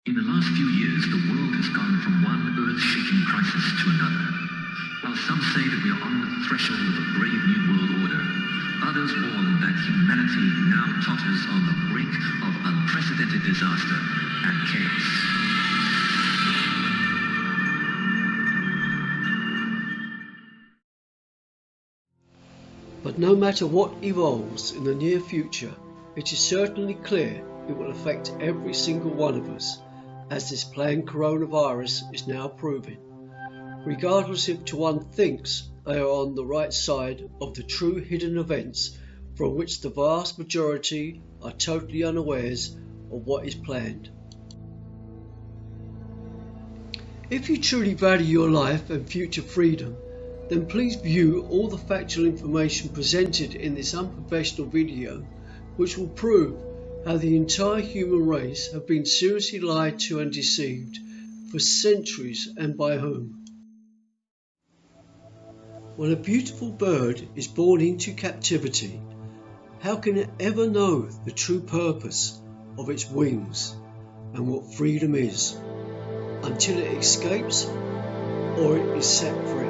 In the last few years, the world has gone from one earth-shaking crisis to another. While some say that we are on the threshold of a brave new world order, others warn that humanity now totters on the brink of unprecedented disaster and chaos. But no matter what evolves in the near future, it is certainly clear it will affect every single one of us, as this planned coronavirus is now proving, regardless if one thinks they are on the right side of the true hidden events from which the vast majority are totally unawares of what is planned. If you truly value your life and future freedom, then please view all the factual information presented in this unprofessional video, which will prove how the entire human race have been seriously lied to and deceived for centuries, and by whom. When a beautiful bird is born into captivity, how can it ever know the true purpose of its wings and what freedom is, until it escapes or it is set free?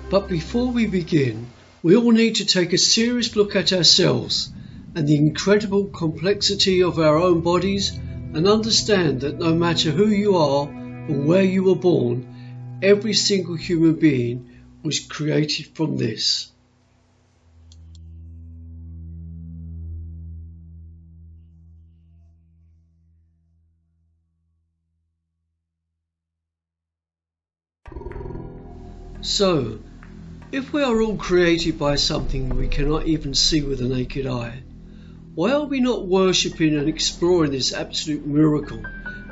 But before we begin, we all need to take a serious look at ourselves and the incredible complexity of our own bodies, and understand that no matter who you are and where you were born, every single human being was created from this. So, if we are all created by something we cannot even see with the naked eye, why are we not worshipping and exploring this absolute miracle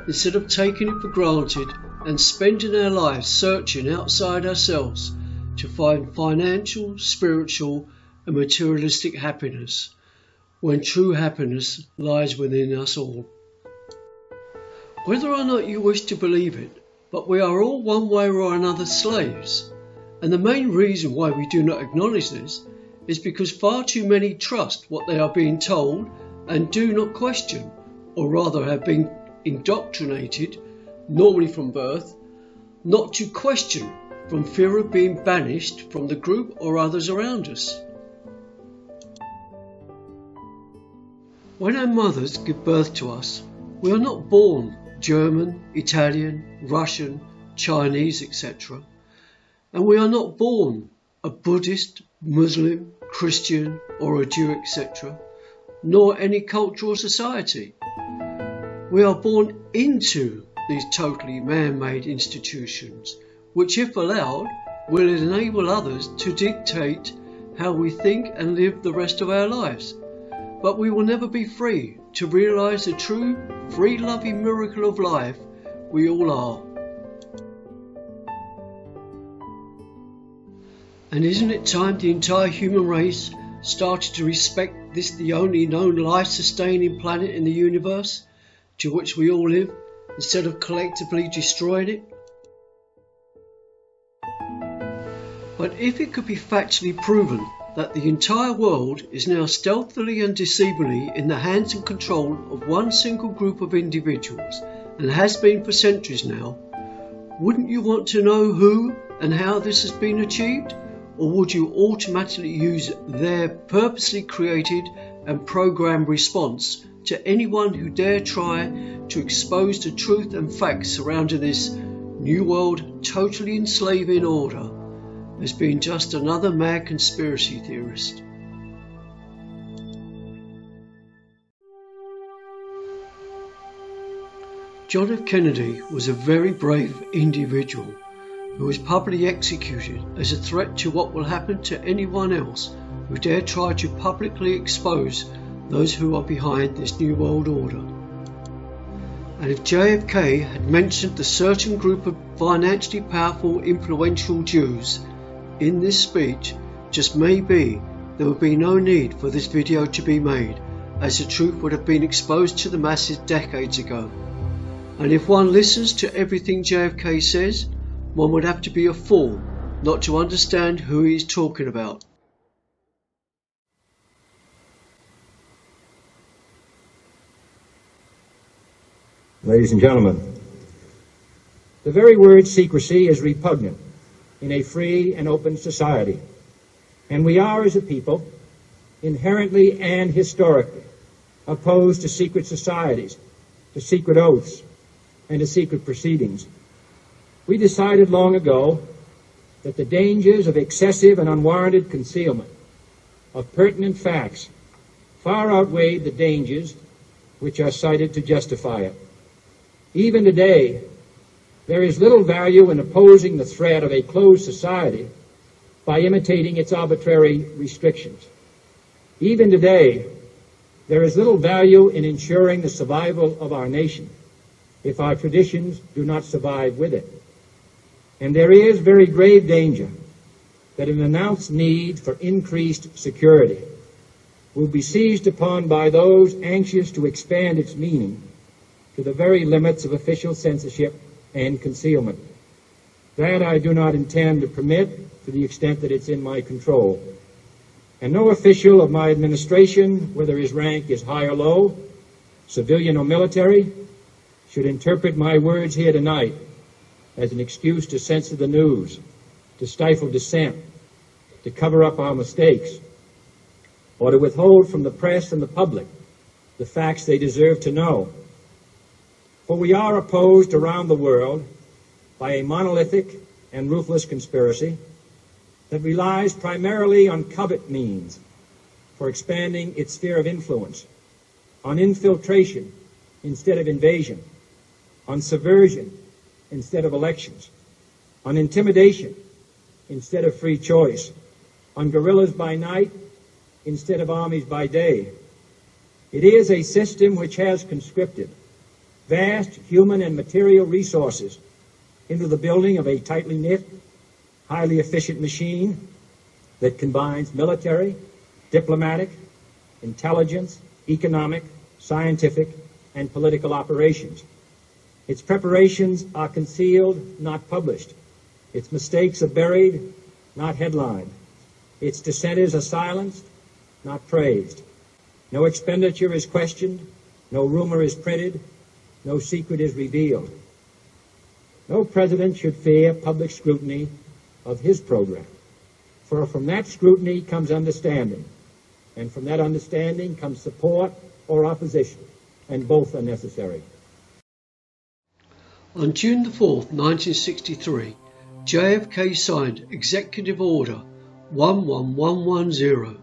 instead of taking it for granted and spending our lives searching outside ourselves to find financial, spiritual and materialistic happiness, when true happiness lies within us all? Whether or not you wish to believe it, but we are all one way or another slaves. And the main reason why we do not acknowledge this is because far too many trust what they are being told and do not question, or rather have been indoctrinated, normally from birth, not to question from fear of being banished from the group or others around us. When our mothers give birth to us, we are not born German, Italian, Russian, Chinese, etc. And we are not born a Buddhist, Muslim, Christian or a Jew, etc., nor any culture or society. We are born into these totally man-made institutions, which, if allowed, will enable others to dictate how we think and live the rest of our lives. But we will never be free to realise the true, free-loving miracle of life we all are. And isn't it time the entire human race started to respect this, the only known life-sustaining planet in the universe, to which we all live, instead of collectively destroying it? But if it could be factually proven that the entire world is now stealthily and deceivingly in the hands and control of one single group of individuals, and has been for centuries now, wouldn't you want to know who and how this has been achieved? Or would you automatically use their purposely created and programmed response to anyone who dare try to expose the truth and facts surrounding this new world totally enslaving order as being just another mad conspiracy theorist? John F. Kennedy was a very brave individual who was publicly executed as a threat to what will happen to anyone else who dare try to publicly expose those who are behind this new world order. And if JFK had mentioned the certain group of financially powerful, influential Jews in this speech, just maybe there would be no need for this video to be made, as the truth would have been exposed to the masses decades ago. And if one listens to everything JFK says, one would have to be a fool not to understand who he is talking about. Ladies and gentlemen, the very word secrecy is repugnant in a free and open society, and we are, as a people, inherently and historically opposed to secret societies, to secret oaths, and to secret proceedings. We decided long ago that the dangers of excessive and unwarranted concealment of pertinent facts far outweighed the dangers which are cited to justify it. Even today, there is little value in opposing the threat of a closed society by imitating its arbitrary restrictions. Even today, there is little value in ensuring the survival of our nation if our traditions do not survive with it. And there is very grave danger that an announced need for increased security will be seized upon by those anxious to expand its meaning to the very limits of official censorship and concealment. That I do not intend to permit to the extent that it's in my control. And no official of my administration, whether his rank is high or low, civilian or military, should interpret my words here tonight as an excuse to censor the news, to stifle dissent, to cover up our mistakes, or to withhold from the press and the public the facts they deserve to know. For we are opposed around the world by a monolithic and ruthless conspiracy that relies primarily on covert means for expanding its sphere of influence, on infiltration instead of invasion, on subversion instead of elections, on intimidation instead of free choice, on guerrillas by night instead of armies by day. It is a system which has conscripted vast human and material resources into the building of a tightly knit, highly efficient machine that combines military, diplomatic, intelligence, economic, scientific, and political operations. Its preparations are concealed, not published. Its mistakes are buried, not headlined. Its dissenters are silenced, not praised. No expenditure is questioned, no rumor is printed, no secret is revealed. No president should fear public scrutiny of his program, for from that scrutiny comes understanding, and from that understanding comes support or opposition, and both are necessary. On June the 4th, 1963, JFK signed Executive Order 11110,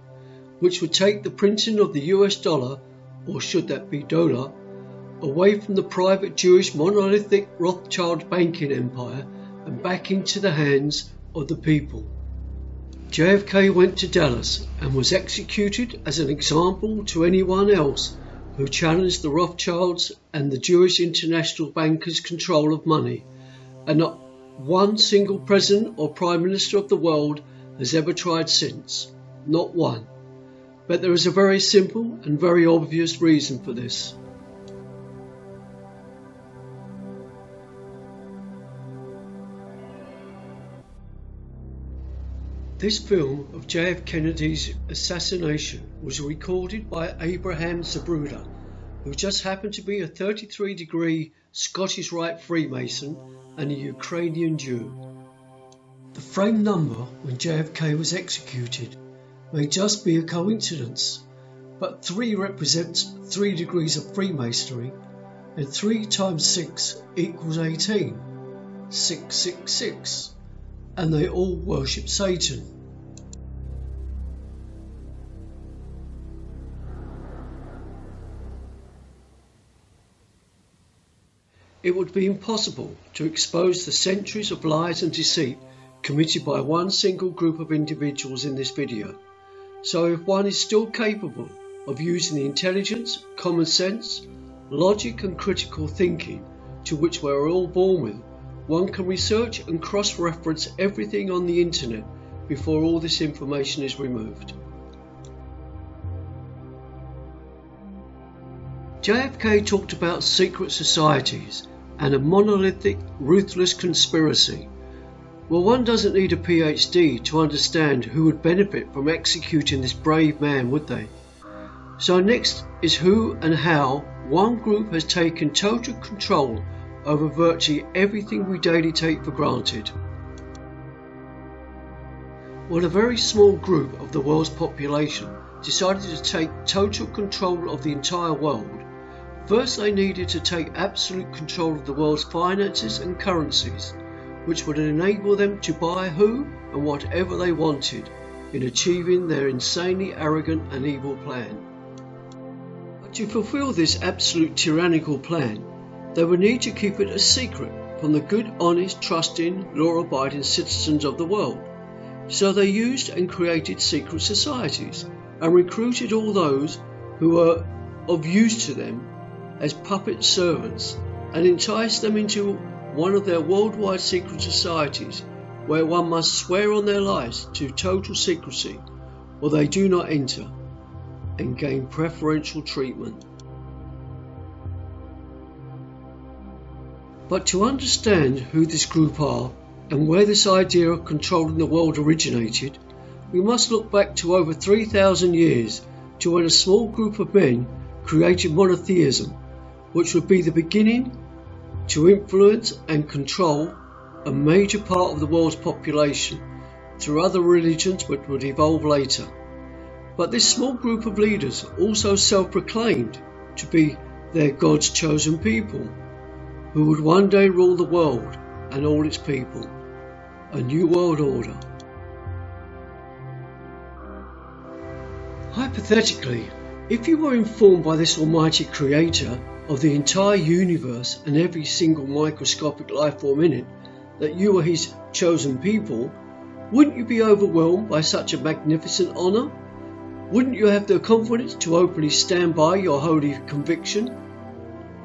which would take the printing of the US dollar, or should that be dollar, away from the private Jewish monolithic Rothschild banking empire and back into the hands of the people. JFK went to Dallas and was executed as an example to anyone else who challenged the Rothschilds and the Jewish international bankers' control of money, and not one single president or prime minister of the world has ever tried since. Not one. But there is a very simple and very obvious reason for this. This film of JF Kennedy's assassination was recorded by Abraham Zabruda, who just happened to be a 33-degree Scottish Rite Freemason and a Ukrainian Jew. The frame number when JFK was executed may just be a coincidence, but 3 represents 3 degrees of Freemasonry, and 3 times 6 equals 18, 666. And they all worship Satan. It would be impossible to expose the centuries of lies and deceit committed by one single group of individuals in this video. So if one is still capable of using the intelligence, common sense, logic and critical thinking to which we are all born with, one can research and cross-reference everything on the internet before all this information is removed. JFK talked about secret societies and a monolithic, ruthless conspiracy. Well, one doesn't need a PhD to understand who would benefit from executing this brave man, would they? So next is who and how one group has taken total control over virtually everything we daily take for granted. Well, a very small group of the world's population decided to take total control of the entire world. First, they needed to take absolute control of the world's finances and currencies, which would enable them to buy who and whatever they wanted in achieving their insanely arrogant and evil plan. But to fulfill this absolute tyrannical plan, they would need to keep it a secret from the good, honest, trusting, law-abiding citizens of the world. So they used and created secret societies and recruited all those who were of use to them as puppet servants and enticed them into one of their worldwide secret societies where one must swear on their lives to total secrecy or they do not enter and gain preferential treatment. But to understand who this group are and where this idea of controlling the world originated, we must look back to over 3,000 years to when a small group of men created monotheism, which would be the beginning to influence and control a major part of the world's population through other religions which would evolve later. But this small group of leaders also self-proclaimed to be their God's chosen people, who would one day rule the world and all its people, a new world order. Hypothetically, if you were informed by this almighty creator of the entire universe and every single microscopic life form in it that you were his chosen people, wouldn't you be overwhelmed by such a magnificent honour? Wouldn't you have the confidence to openly stand by your holy conviction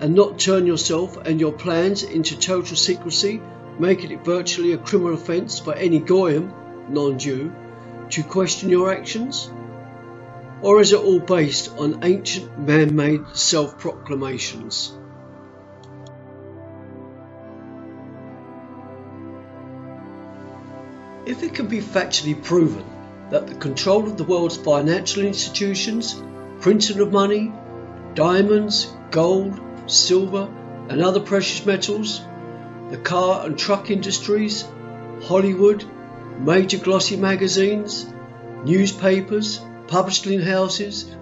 and not turn yourself and your plans into total secrecy, making it virtually a criminal offence for any Goyim, non-Jew, to question your actions? Or is it all based on ancient man-made self-proclamations? If it can be factually proven that the control of the world's financial institutions, printing of money, diamonds, gold, silver and other precious metals, the car and truck industries, Hollywood, major glossy magazines, newspapers, publishing houses,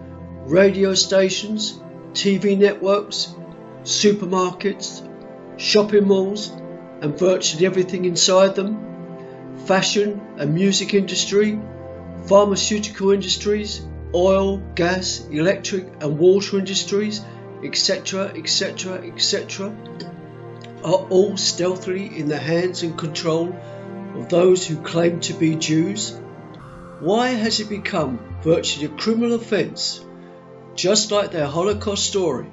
radio stations, TV networks, supermarkets, shopping malls and virtually everything inside them, fashion and music industry, pharmaceutical industries, oil, gas, electric and water industries, etc., etc., etc., are all stealthily in the hands and control of those who claim to be Jews? Why has it become virtually a criminal offence, just like their Holocaust story,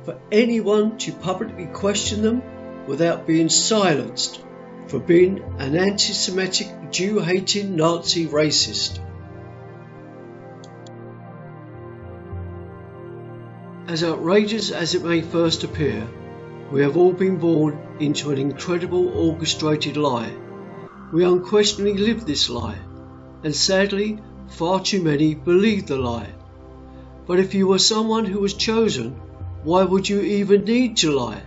for anyone to publicly question them without being silenced for being an anti-Semitic, Jew-hating Nazi racist? As outrageous as it may first appear, we have all been born into an incredible orchestrated lie. We unquestionably live this lie, and sadly, far too many believe the lie. But if you were someone who was chosen, why would you even need to lie?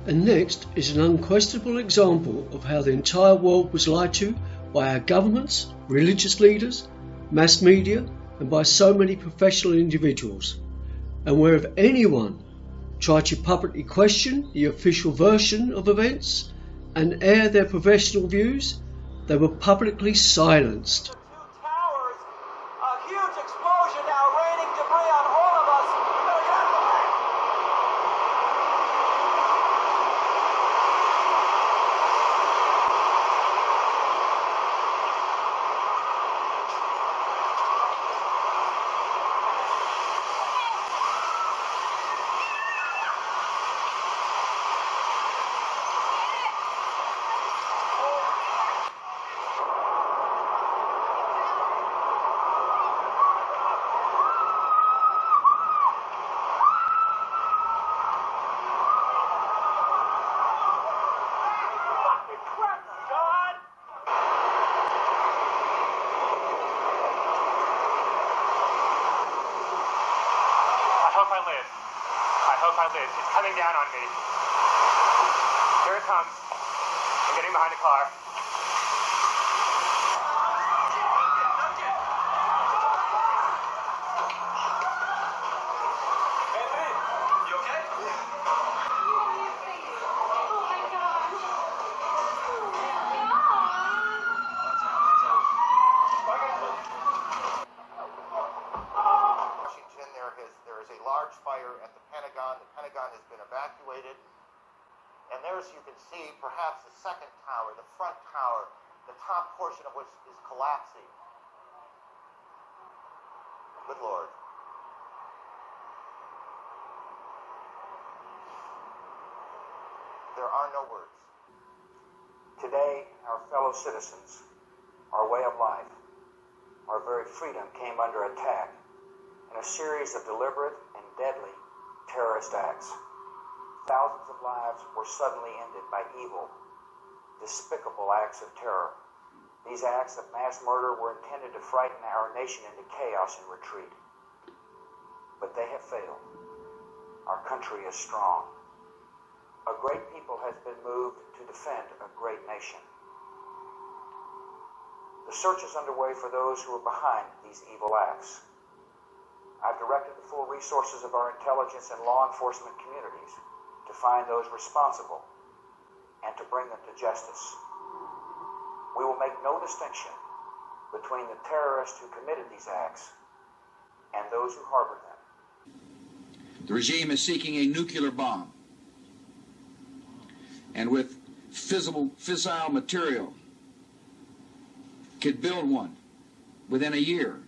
And next is an unquestionable example of how the entire world was lied to by our governments, religious leaders, mass media, and by so many professional individuals, and where if anyone tried to publicly question the official version of events and air their professional views, they were publicly silenced. Two towers, a huge explosion now raining debris on all of us. if I live. It's coming down on me. Here it comes. I'm getting behind the car. There is a large fire at the Pentagon. The Pentagon has been evacuated. And there's, you can see, perhaps the second tower, the front tower, the top portion of which is collapsing. Good Lord. There are no words. Today, our fellow citizens, our way of life, our very freedom came under attack in a series of deliberate and deadly terrorist acts. Thousands of lives were suddenly ended by evil, despicable acts of terror. These acts of mass murder were intended to frighten our nation into chaos and retreat. But they have failed. Our country is strong. A great people has been moved to defend a great nation. The search is underway for those who are behind these evil acts. I've directed the full resources of our intelligence and law enforcement communities to find those responsible and to bring them to justice. We will make no distinction between the terrorists who committed these acts and those who harbored them. The regime is seeking a nuclear bomb, and with fissile material could build one within a year.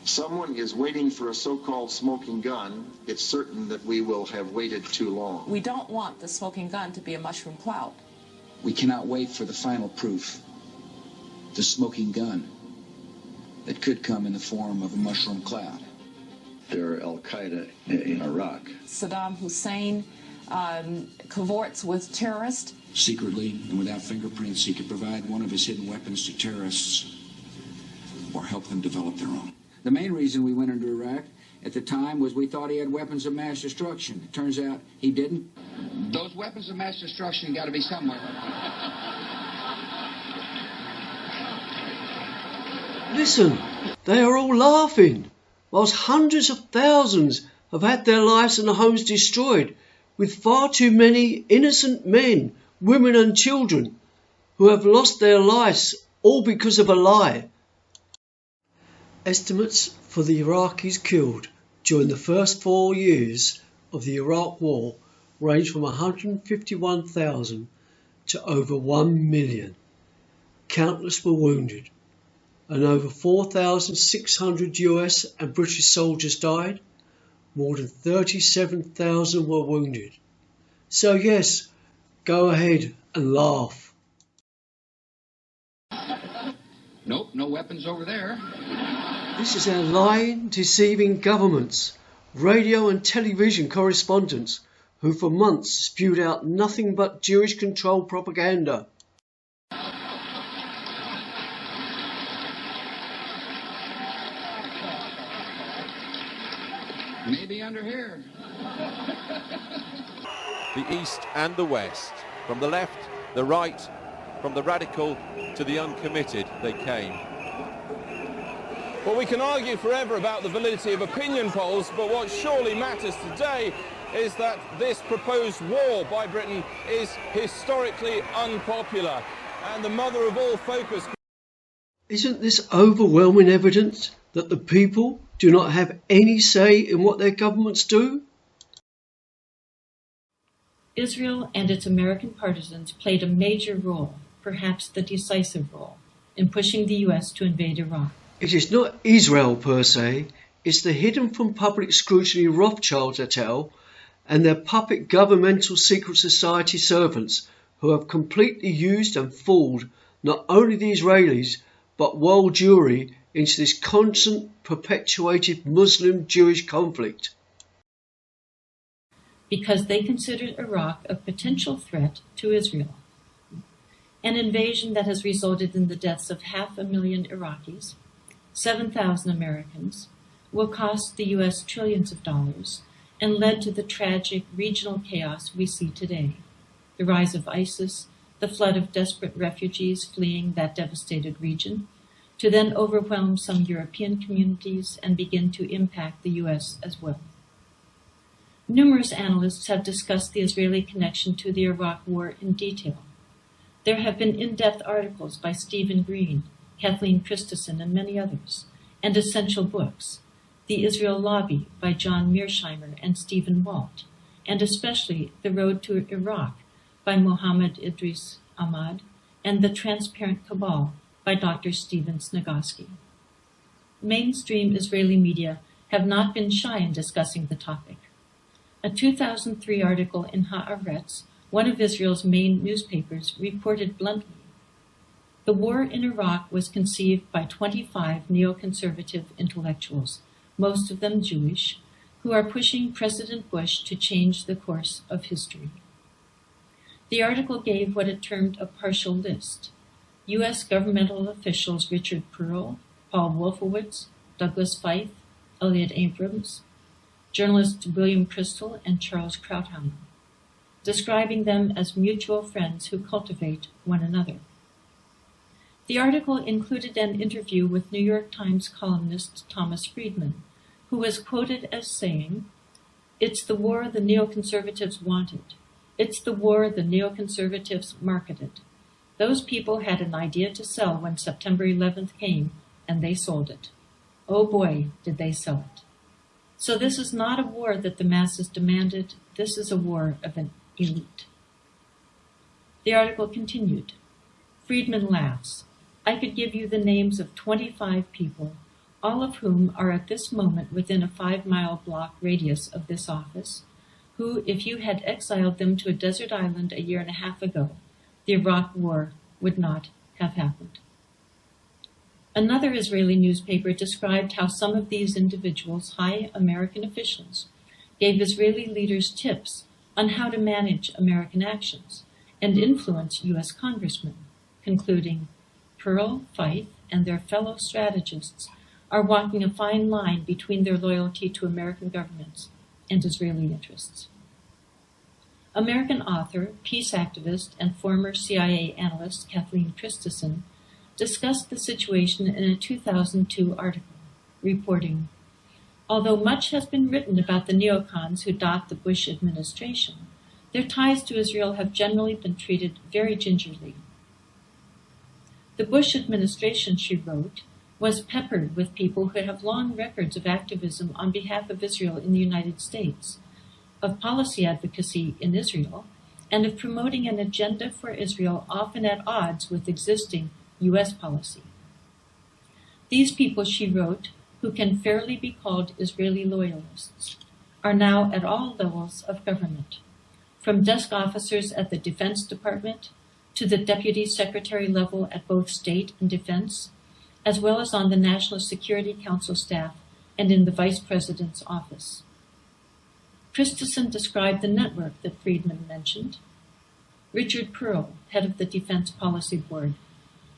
Someone is waiting for a so-called smoking gun. It's certain that we will have waited too long. We don't want the smoking gun to be a mushroom cloud. We cannot wait for the final proof, the smoking gun that could come in the form of a mushroom cloud. They're Al-Qaeda in Iraq. Saddam Hussein cavorts with terrorists. Secretly and without fingerprints, he could provide one of his hidden weapons to terrorists or help them develop their own. The main reason we went into Iraq at the time was we thought he had weapons of mass destruction. It turns out he didn't. Those weapons of mass destruction got to be somewhere. Listen, they are all laughing, whilst hundreds of thousands have had their lives and their homes destroyed, with far too many innocent men, women and children who have lost their lives all because of a lie. Estimates for the Iraqis killed during the first 4 years of the Iraq War range from 151,000 to over 1 million. Countless were wounded, and over 4,600 US and British soldiers died. More than 37,000 were wounded. So yes, go ahead and laugh. Nope, no weapons over there. This is our lying, deceiving governments, radio and television correspondents who for months spewed out nothing but Jewish-controlled propaganda. Maybe under here. The East and the West, from the left, the right, from the radical to the uncommitted, they came. Well, we can argue forever about the validity of opinion polls, but what surely matters today is that this proposed war by Britain is historically unpopular, and the mother of all focus. Isn't this overwhelming evidence that the people do not have any say in what their governments do? Israel and its American partisans played a major role, perhaps the decisive role, in pushing the US to invade Iraq. It is not Israel per se, it's the hidden from public scrutiny Rothschilds et al. And their puppet governmental secret society servants who have completely used and fooled not only the Israelis but world Jewry into this constant perpetuated Muslim-Jewish conflict. Because they considered Iraq a potential threat to Israel. An invasion that has resulted in the deaths of 500,000 Iraqis, 7,000 Americans, will cost the US trillions of dollars, and led to the tragic regional chaos we see today. The rise of ISIS, the flood of desperate refugees fleeing that devastated region, to then overwhelm some European communities and begin to impact the U.S. as well. Numerous analysts have discussed the Israeli connection to the Iraq War in detail. There have been in-depth articles by Stephen Green, Kathleen Christensen, and many others, and essential books, The Israel Lobby by John Mearsheimer and Stephen Walt, and especially The Road to Iraq by Mohammed Idris Ahmad, and The Transparent Cabal by Dr. Stephen Snagosky. Mainstream Israeli media have not been shy in discussing the topic. A 2003 article in Haaretz, one of Israel's main newspapers, reported bluntly, "The war in Iraq was conceived by 25 neoconservative intellectuals, most of them Jewish, who are pushing President Bush to change the course of history." The article gave what it termed a partial list. U.S. governmental officials Richard Pearl, Paul Wolfowitz, Douglas Feith, Elliot Abrams, journalists William Crystal and Charles Krauthammer, describing them as mutual friends who cultivate one another. The article included an interview with New York Times columnist Thomas Friedman, who was quoted as saying, "It's the war the neoconservatives wanted. It's the war the neoconservatives marketed. Those people had an idea to sell when September 11th came, and they sold it. Oh boy, did they sell it. So this is not a war that the masses demanded. This is a war of an elite." The article continued. Friedman laughs. "I could give you the names of 25 people, all of whom are at this moment within a 5-mile block radius of this office, who, if you had exiled them to a desert island a year and a half ago, the Iraq War would not have happened." Another Israeli newspaper described how some of these individuals, high American officials, gave Israeli leaders tips on how to manage American actions and influence U.S. congressmen, concluding, "Pearl, Feith, and their fellow strategists are walking a fine line between their loyalty to American governments and Israeli interests." American author, peace activist, and former CIA analyst Kathleen Christensen discussed the situation in a 2002 article, reporting, "Although much has been written about the neocons who dot the Bush administration, their ties to Israel have generally been treated very gingerly. The Bush administration," she wrote, "was peppered with people who have long records of activism on behalf of Israel in the United States, of policy advocacy in Israel, and of promoting an agenda for Israel often at odds with existing U.S. policy. These people," she wrote, "who can fairly be called Israeli loyalists, are now at all levels of government, from desk officers at the Defense Department to the Deputy Secretary level at both State and Defense, as well as on the National Security Council staff and in the Vice President's office." Christensen described the network that Friedman mentioned. Richard Pearl, head of the Defense Policy Board,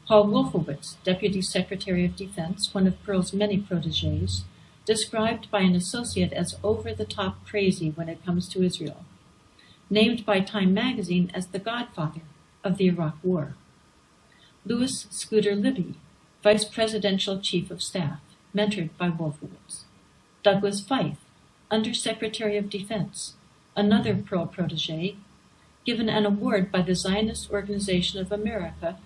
Paul Wolfowitz, Deputy Secretary of Defense, one of Pearl's many protégés, described by an associate as over-the-top crazy when it comes to Israel, named by Time magazine as the godfather of the Iraq War. Louis Scooter Libby, Vice Presidential Chief of Staff, mentored by Wolfowitz. Douglas Feith, Undersecretary of Defense, another Pearl protégé, given an award by the Zionist Organization of America.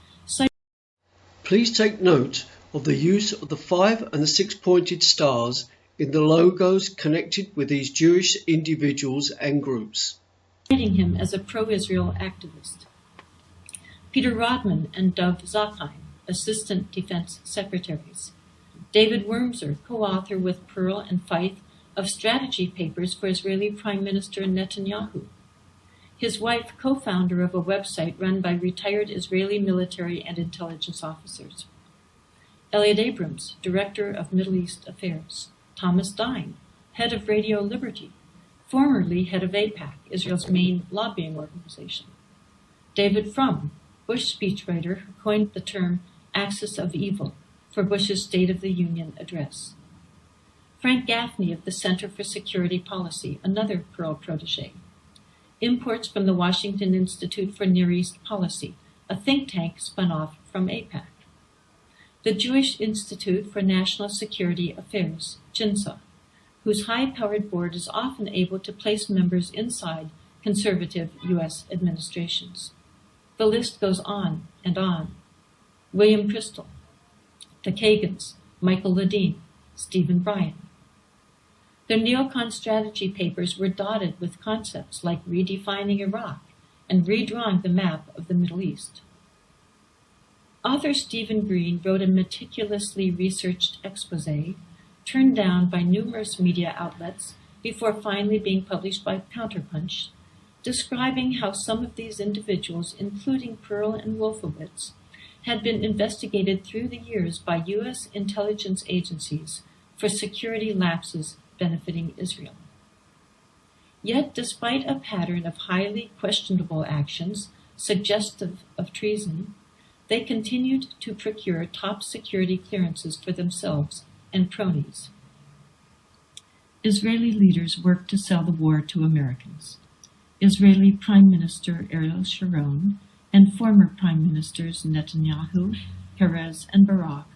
Please take note of the use of the 5 and the 6-pointed stars in the logos connected with these Jewish individuals and groups, citing him as a pro-Israel activist. Peter Rodman and Dov Zakheim, Assistant Defense Secretaries. David Wormser, co-author with Pearl and Feith of strategy papers for Israeli Prime Minister Netanyahu. His wife, co-founder of a website run by retired Israeli military and intelligence officers. Elliot Abrams, Director of Middle East Affairs. Thomas Dine, Head of Radio Liberty, formerly head of AIPAC, Israel's main lobbying organization. David Frum, Bush speechwriter who coined the term axis of evil for Bush's State of the Union address. Frank Gaffney of the Center for Security Policy, another Pearl protege. Imports from the Washington Institute for Near East Policy, a think tank spun off from AIPAC. The Jewish Institute for National Security Affairs, JINSA, whose high-powered board is often able to place members inside conservative U.S. administrations. The list goes on and on. William Kristol, the Kagans, Michael Ledeen, Stephen Bryan. Their neocon strategy papers were dotted with concepts like redefining Iraq and redrawing the map of the Middle East. Author Stephen Green wrote a meticulously researched expose turned down by numerous media outlets before finally being published by Counterpunch, describing how some of these individuals, including Pearl and Wolfowitz, had been investigated through the years by U.S. intelligence agencies for security lapses benefiting Israel. Yet, despite a pattern of highly questionable actions suggestive of treason, they continued to procure top security clearances for themselves and cronies. Israeli leaders worked to sell the war to Americans. Israeli Prime Minister Ariel Sharon and former Prime Ministers Netanyahu, Peres, and Barak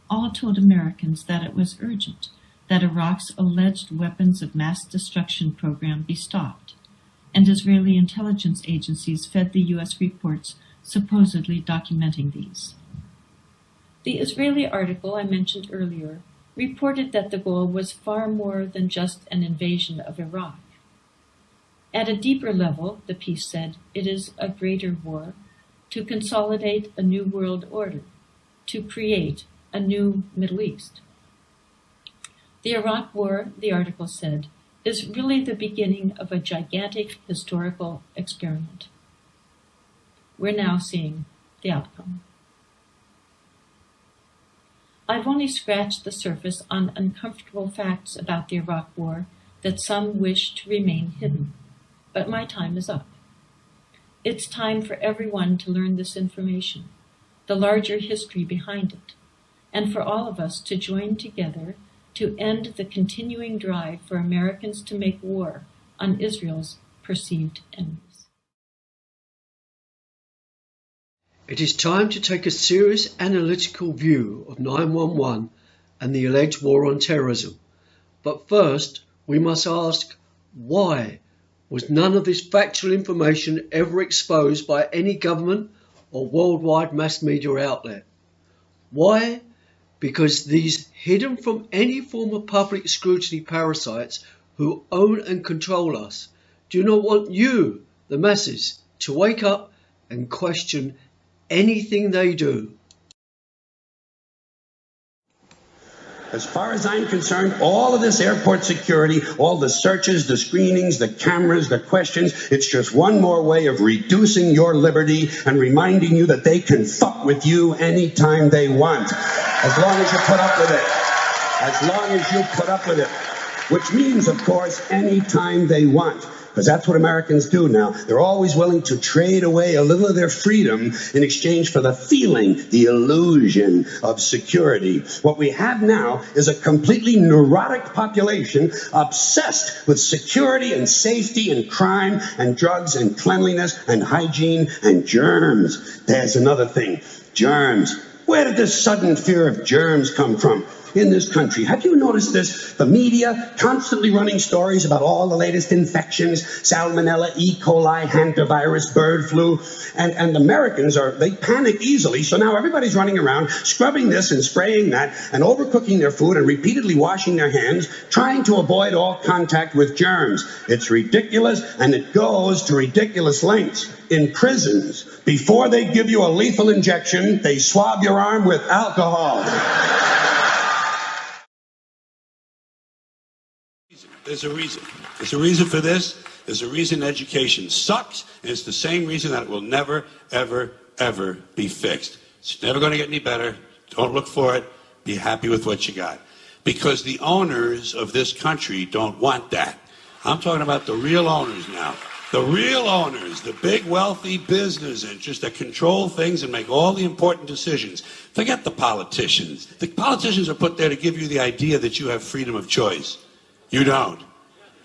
all told Americans that it was urgent that Iraq's alleged weapons of mass destruction program be stopped, and Israeli intelligence agencies fed the U.S. reports supposedly documenting these. The Israeli article I mentioned earlier reported that the goal was far more than just an invasion of Iraq. At a deeper level, the piece said, it is a greater war to consolidate a new world order, to create a new Middle East. The Iraq War, the article said, is really the beginning of a gigantic historical experiment. We're now seeing the outcome. I've only scratched the surface on uncomfortable facts about the Iraq War that some wish to remain hidden, but my time is up. It's time for everyone to learn this information, the larger history behind it, and for all of us to join together to end the continuing drive for Americans to make war on Israel's perceived enemies. It is time to take a serious analytical view of 9/11 and the alleged war on terrorism. But first, we must ask, why was none of this factual information ever exposed by any government or worldwide mass media outlet? Why? Because these hidden from any form of public scrutiny parasites who own and control us do not want you, the masses, to wake up and question anything they do. As far as I'm concerned, all of this airport security, all the searches, the screenings, the cameras, the questions, it's just one more way of reducing your liberty and reminding you that they can fuck with you anytime they want. As long as you put up with it. As long as you put up with it. Which means, of course, anytime they want. Because that's what Americans do now. They're always willing to trade away a little of their freedom in exchange for the feeling, the illusion of security. What we have now is a completely neurotic population obsessed with security and safety and crime and drugs and cleanliness and hygiene and germs. There's another thing. Germs. Where did this sudden fear of germs come from? In this country. Have you noticed this? The media constantly running stories about all the latest infections, salmonella, E. coli, hantavirus, bird flu, and Americans they panic easily, so now everybody's running around scrubbing this and spraying that and overcooking their food and repeatedly washing their hands, trying to avoid all contact with germs. It's ridiculous, and it goes to ridiculous lengths. In prisons, before they give you a lethal injection, they swab your arm with alcohol. There's a reason. There's a reason for this. There's a reason education sucks, and it's the same reason that it will never, ever, ever be fixed. It's never going to get any better. Don't look for it. Be happy with what you got. Because the owners of this country don't want that. I'm talking about the real owners now. The real owners, the big wealthy business interests that control things and make all the important decisions. Forget the politicians. The politicians are put there to give you the idea that you have freedom of choice. You don't.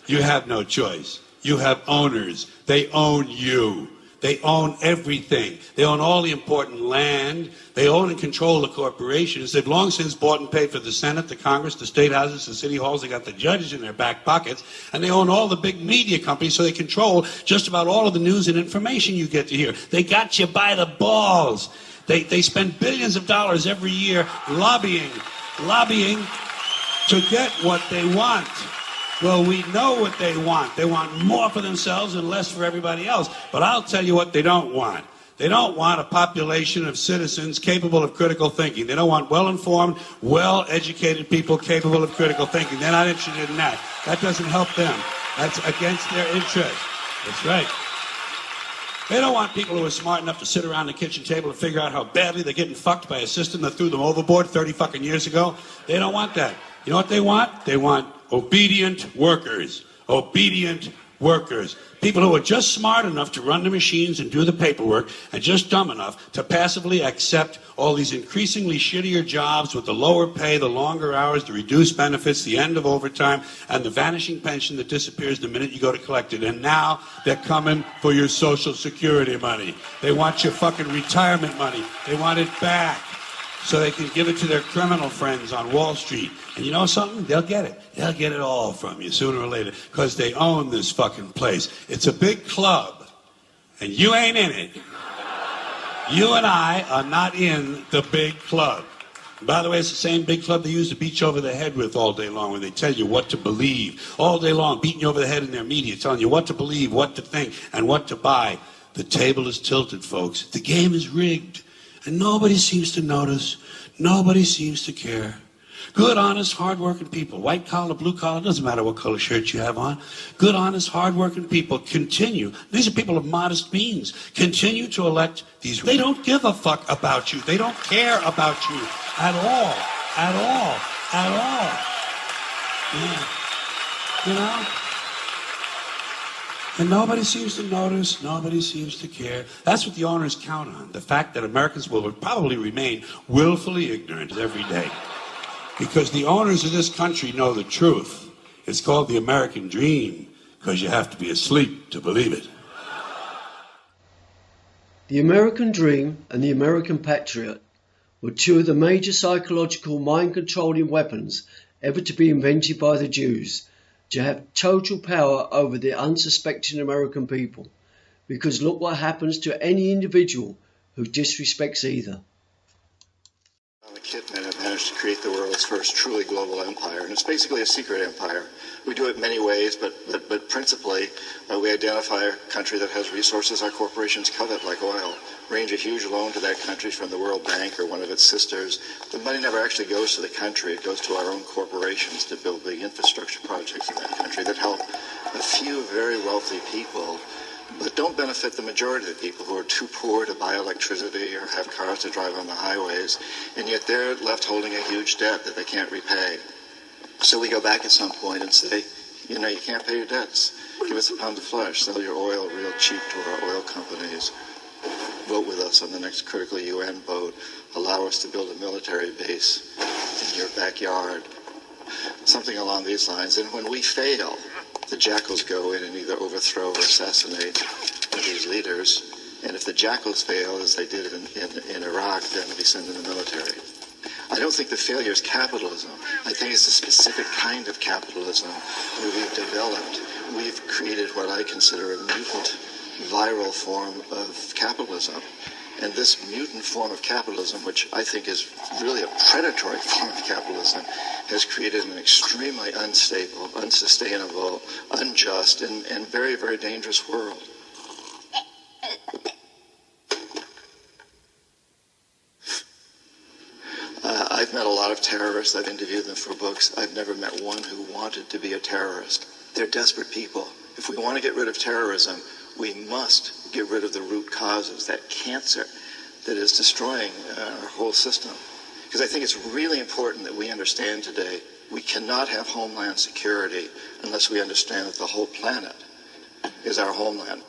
You have no choice. You have owners. They own you. They own everything. They own all the important land. They own and control the corporations. They've long since bought and paid for the Senate, the Congress, the state houses, the city halls. They got the judges in their back pockets. And they own all the big media companies, so they control just about all of the news and information you get to hear. They got you by the balls. They spend billions of dollars every year lobbying to get what they want. Well, we know what they want. They want more for themselves and less for everybody else. But I'll tell you what they don't want. They don't want a population of citizens capable of critical thinking. They don't want well-informed, well-educated people capable of critical thinking. They're not interested in that. That doesn't help them. That's against their interest. That's right. They don't want people who are smart enough to sit around the kitchen table and figure out how badly they're getting fucked by a system that threw them overboard 30 fucking years ago. They don't want that. You know what they want? They want obedient workers. Obedient workers. People who are just smart enough to run the machines and do the paperwork and just dumb enough to passively accept all these increasingly shittier jobs with the lower pay, the longer hours, the reduced benefits, the end of overtime, and the vanishing pension that disappears the minute you go to collect it. And now they're coming for your Social Security money. They want your fucking retirement money. They want it back so they can give it to their criminal friends on Wall Street. And you know something? They'll get it. They'll get it all from you sooner or later because they own this fucking place. It's a big club, and you ain't in it. You and I are not in the big club. And by the way, it's the same big club they use to beat you over the head with all day long when they tell you what to believe. All day long, beating you over the head in their media, telling you what to believe, what to think, and what to buy. The table is tilted, folks. The game is rigged. And nobody seems to notice. Nobody seems to care. Good, honest, hard-working people, white collar, blue collar, doesn't matter what color shirt you have on. Good, honest, hard-working people continue. These are people of modest means. Continue to elect these. They don't give a fuck about you. They don't care about you at all. At all. At all. Yeah. You know? And nobody seems to notice, nobody seems to care. That's what the owners count on, the fact that Americans will probably remain willfully ignorant every day. Because the owners of this country know the truth. It's called the American dream, because you have to be asleep to believe it. The American dream and the American patriot were two of the major psychological mind-controlling weapons ever to be invented by the Jews, to have total power over the unsuspecting American people, because look what happens to any individual who disrespects either. The Kitmen have managed to create the world's first truly global empire, and it's basically a secret empire. We do it many ways, but principally we identify a country that has resources our corporations covet, like oil, arrange a huge loan to that country from the World Bank or one of its sisters. The money never actually goes to the country. It goes to our own corporations to build big infrastructure projects in that country that help a few very wealthy people, but don't benefit the majority of the people who are too poor to buy electricity or have cars to drive on the highways, and yet they're left holding a huge debt that they can't repay. So we go back at some point and say, you know, you can't pay your debts. Give us a pound of flesh. Sell your oil real cheap to our oil companies. Vote with us on the next critical UN vote. Allow us to build a military base in your backyard. Something along these lines. And when we fail, the jackals go in and either overthrow or assassinate these leaders. And if the jackals fail, as they did in Iraq, then we send in the military. I don't think the failure is capitalism. I think it's a specific kind of capitalism that we've developed. We've created what I consider a mutant, viral form of capitalism. And this mutant form of capitalism, which I think is really a predatory form of capitalism, has created an extremely unstable, unsustainable, unjust, and very, very dangerous world. I've met a lot of terrorists. I've interviewed them for books. I've never met one who wanted to be a terrorist. They're desperate people. If we want to get rid of terrorism, we must get rid of the root causes, that cancer that is destroying our whole system. Because I think it's really important that we understand today we cannot have homeland security unless we understand that the whole planet is our homeland.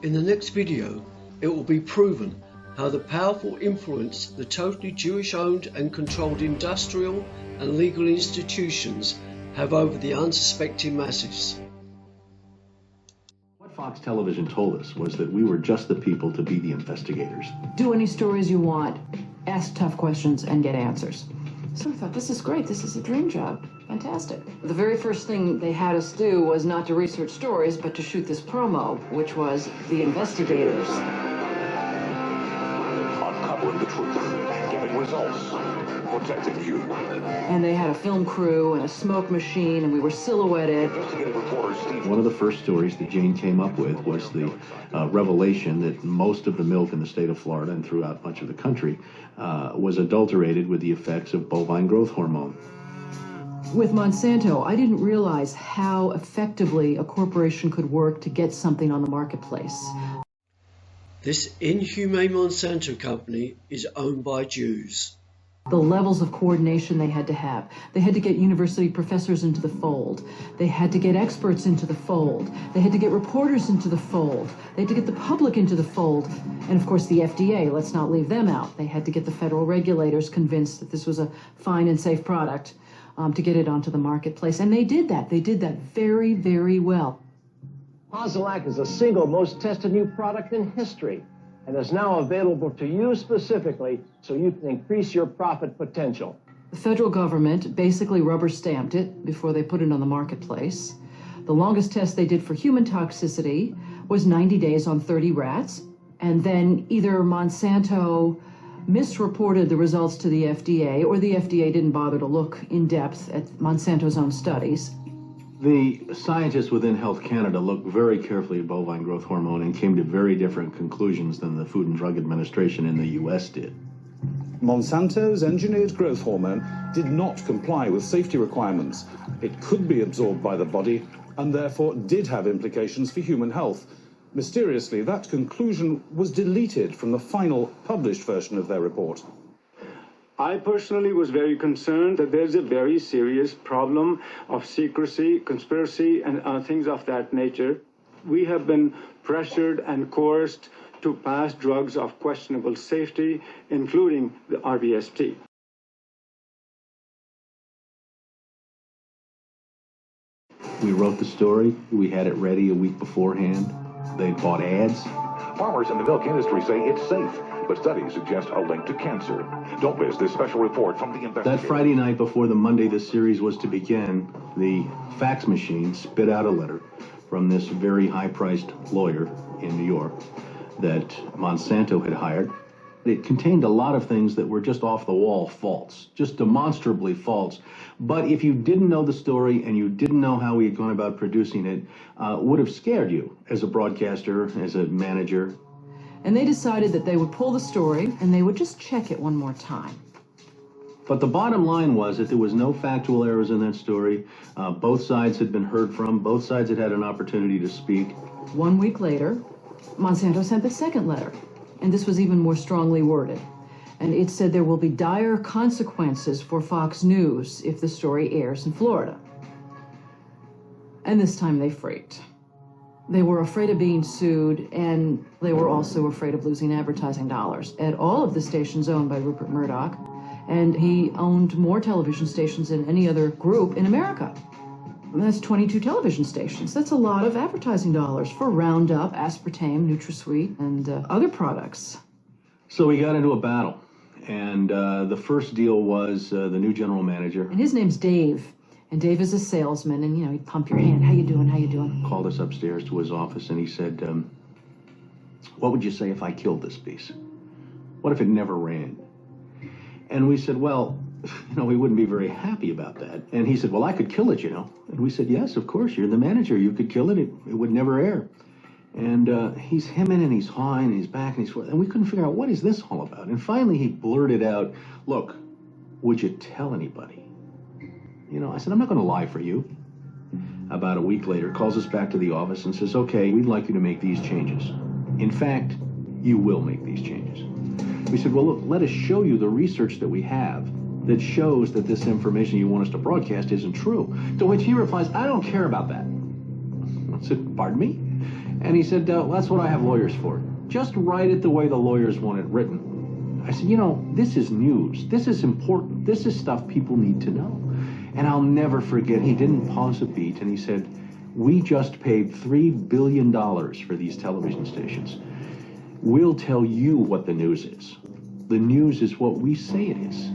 In the next video, it will be proven how the powerful influence the totally Jewish-owned and controlled industrial and legal institutions have over the unsuspecting masses. What Fox Television told us was that we were just the people to be the investigators. Do any stories you want, ask tough questions, and get answers. So I thought, this is great, this is a dream job. Fantastic. The very first thing they had us do was not to research stories, but to shoot this promo, which was The Investigators. Uncovering the truth, getting results, protecting you. And they had a film crew and a smoke machine, and we were silhouetted. Investigative reporter Steve. One of the first stories that Jane came up with was the revelation that most of the milk in the state of Florida and throughout much of the country was adulterated with the effects of bovine growth hormone. With Monsanto, I didn't realize how effectively a corporation could work to get something on the marketplace. This inhumane Monsanto company is owned by Jews. The levels of coordination they had to have. They had to get university professors into the fold. They had to get experts into the fold. They had to get reporters into the fold. They had to get the public into the fold. And of course the FDA, let's not leave them out. They had to get the federal regulators convinced that this was a fine and safe product to get it onto the marketplace. And they did that. They did that very, very well. Posilac is the single most tested new product in history and is now available to you specifically so you can increase your profit potential. The federal government basically rubber stamped it before they put it on the marketplace. The longest test they did for human toxicity was 90 days on 30 rats. And then either Monsanto misreported the results to the FDA, or the FDA didn't bother to look in depth at Monsanto's own studies. The scientists within Health Canada looked very carefully at bovine growth hormone and came to very different conclusions than the Food and Drug Administration in the US did. Monsanto's engineered growth hormone did not comply with safety requirements. It could be absorbed by the body and therefore did have implications for human health. Mysteriously, that conclusion was deleted from the final published version of their report. I personally was very concerned that there's a very serious problem of secrecy, conspiracy, and things of that nature. We have been pressured and coerced to pass drugs of questionable safety, including the RBST. We wrote the story. We had it ready a week beforehand. They bought ads. Farmers in the milk industry say it's safe, but studies suggest a link to cancer. Don't miss this special report from the investigators. That Friday night before the Monday this series was to begin, the fax machine spit out a letter from this very high-priced lawyer in New York that Monsanto had hired. It contained a lot of things that were just off-the-wall false, just demonstrably false. But if you didn't know the story and you didn't know how we had gone about producing it, would have scared you as a broadcaster, as a manager. And they decided that they would pull the story and they would just check it one more time. But the bottom line was that there was no factual errors in that story. Both sides had been heard from. Both sides had had an opportunity to speak. 1 week later, Monsanto sent the second letter. And this was even more strongly worded. And it said there will be dire consequences for Fox News if the story airs in Florida. And this time they freaked. They were afraid of being sued, and they were also afraid of losing advertising dollars at all of the stations owned by Rupert Murdoch. And he owned more television stations than any other group in America. And that's 22 television stations. That's a lot of advertising dollars for Roundup, aspartame, NutraSweet, and other products. So we got into a battle. And the first deal was the new general manager. And his name's Dave. And Dave is a salesman, and, he'd pump your hand. How you doing? How you doing? Called us upstairs to his office, and he said, what would you say if I killed this piece? What if it never ran? And we said, well, we wouldn't be very happy about that. And he said, well, I could kill it, And we said, yes, of course, you're the manager. You could kill it. It would never air. And he's hemming and he's hawing and he's back and he's forth. And we couldn't figure out, what is this all about? And finally he blurted out, look, would you tell anybody? I said, I'm not going to lie for you. About a week later, calls us back to the office and says, okay, we'd like you to make these changes. In fact, you will make these changes. We said, well, look, let us show you the research that we have that shows that this information you want us to broadcast isn't true. To which he replies, I don't care about that. I said, pardon me? And he said, that's what I have lawyers for. Just write it the way the lawyers want it written. I said, this is news. This is important. This is stuff people need to know. And I'll never forget, he didn't pause a beat, and he said, we just paid $3 billion for these television stations. We'll tell you what the news is. The news is what we say it is.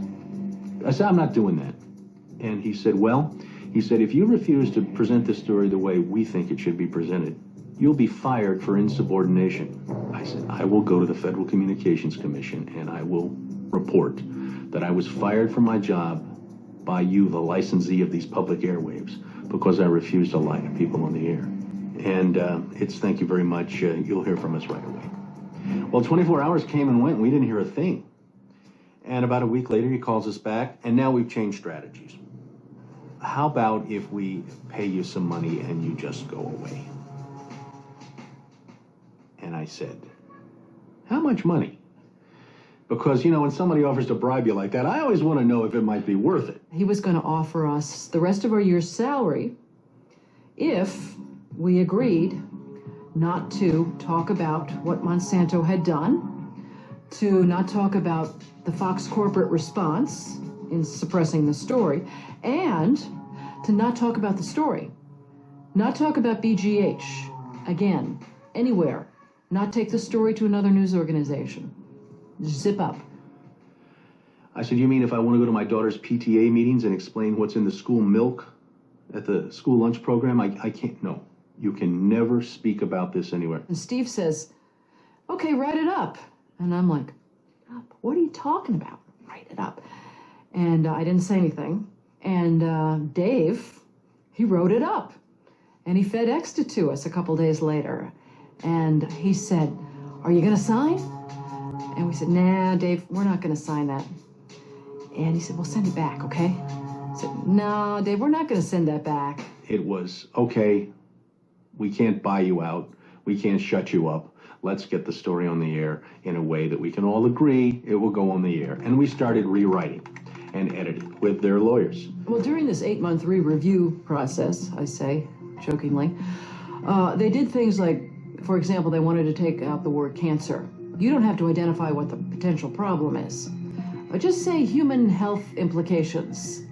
I said, I'm not doing that. And he said, if you refuse to present this story the way we think it should be presented, you'll be fired for insubordination. I said, I will go to the Federal Communications Commission and I will report that I was fired from my job by you, the licensee of these public airwaves, because I refused to lie to people on the air. And it's thank you very much. You'll hear from us right away. Well, 24 hours came and went, and we didn't hear a thing. And about a week later, he calls us back, and now we've changed strategies. How about if we pay you some money and you just go away? And I said, how much money? Because, when somebody offers to bribe you like that, I always want to know if it might be worth it. He was going to offer us the rest of our year's salary if we agreed not to talk about what Monsanto had done, to not talk about the Fox corporate response in suppressing the story, and to not talk about the story. Not talk about BGH, again, anywhere. Not take the story to another news organization. Zip up. I said, you mean if I want to go to my daughter's PTA meetings and explain what's in the school milk at the school lunch program? I can't. No, you can never speak about this anywhere. And Steve says, okay, write it up. And I'm like, what are you talking about? Write it up. And I didn't say anything. And Dave, he wrote it up. And he FedExed it to us a couple days later. And he said, are you going to sign? And we said, nah, Dave, we're not going to sign that. And he said, well, send it back, okay? I said, no, Dave, we're not going to send that back. It was, okay, we can't buy you out. We can't shut you up. Let's get the story on the air in a way that we can all agree it will go on the air. And we started rewriting and editing with their lawyers. Well, during this 8-month re-review process, I say, jokingly, they did things like, for example, they wanted to take out the word cancer. You don't have to identify what the potential problem is. Just say human health implications.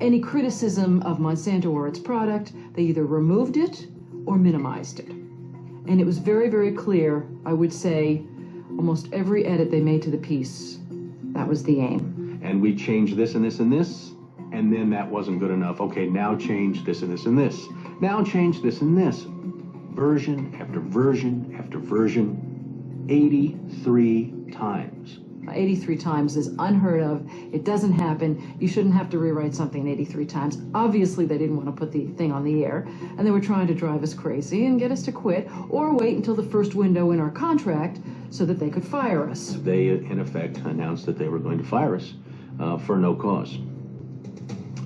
Any criticism of Monsanto or its product, they either removed it or minimized it. And it was very, very clear, I would say, almost every edit they made to the piece, that was the aim. And we changed this and this and this, and then that wasn't good enough. Okay, now change this and this and this. Now change this and this. Version after version after version. 83 times. 83 times is unheard of. It doesn't happen. You shouldn't have to rewrite something 83 times. Obviously, they didn't want to put the thing on the air, and they were trying to drive us crazy and get us to quit or wait until the first window in our contract so that they could fire us. They, in effect, announced that they were going to fire us for no cause.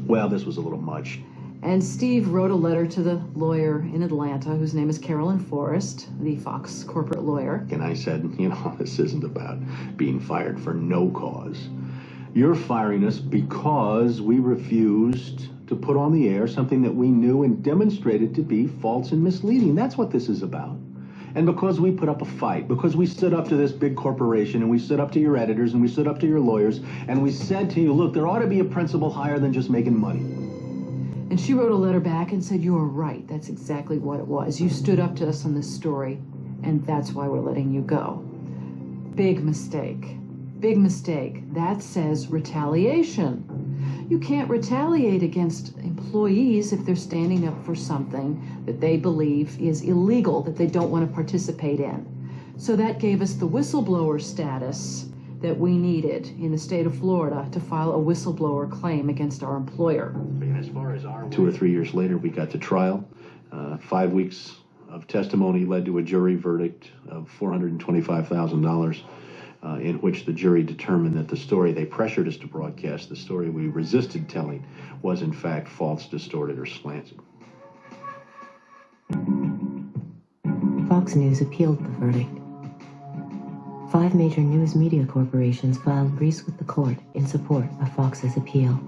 Well, this was a little much. And Steve wrote a letter to the lawyer in Atlanta, whose name is Carolyn Forrest, the Fox corporate lawyer. And I said, this isn't about being fired for no cause. You're firing us because we refused to put on the air something that we knew and demonstrated to be false and misleading. That's what this is about. And because we put up a fight, because we stood up to this big corporation, and we stood up to your editors, and we stood up to your lawyers, and we said to you, look, there ought to be a principle higher than just making money. And she wrote a letter back and said, you're right. That's exactly what it was. You stood up to us on this story, and that's why we're letting you go. Big mistake. Big mistake. That says retaliation. You can't retaliate against employees if they're standing up for something that they believe is illegal, that they don't want to participate in. So that gave us the whistleblower status that we needed in the state of Florida to file a whistleblower claim against our employer. 2 or 3 years later, we got to trial. 5 weeks of testimony led to a jury verdict of $425,000, in which the jury determined that the story they pressured us to broadcast, the story we resisted telling, was in fact false, distorted, or slanted. Fox News appealed the verdict. 5 major news media corporations filed briefs with the court in support of Fox's appeal.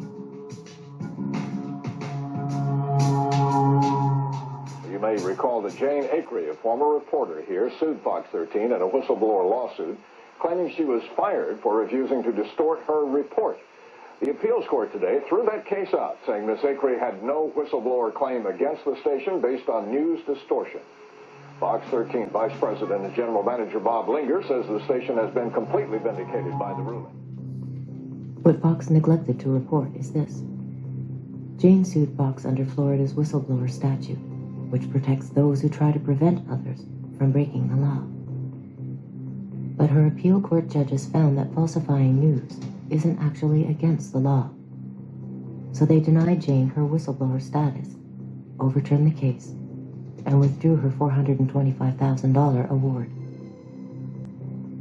You may recall that Jane Acree, a former reporter here, sued Fox 13 in a whistleblower lawsuit, claiming she was fired for refusing to distort her report. The appeals court today threw that case out, saying Ms. Acree had no whistleblower claim against the station based on news distortion. Fox 13 Vice President and General Manager Bob Linger says the station has been completely vindicated by the ruling. What Fox neglected to report is this. Jane sued Fox under Florida's whistleblower statute, which protects those who try to prevent others from breaking the law. But her appeal court judges found that falsifying news isn't actually against the law. So they denied Jane her whistleblower status, overturned the case, and withdrew her $425,000 award.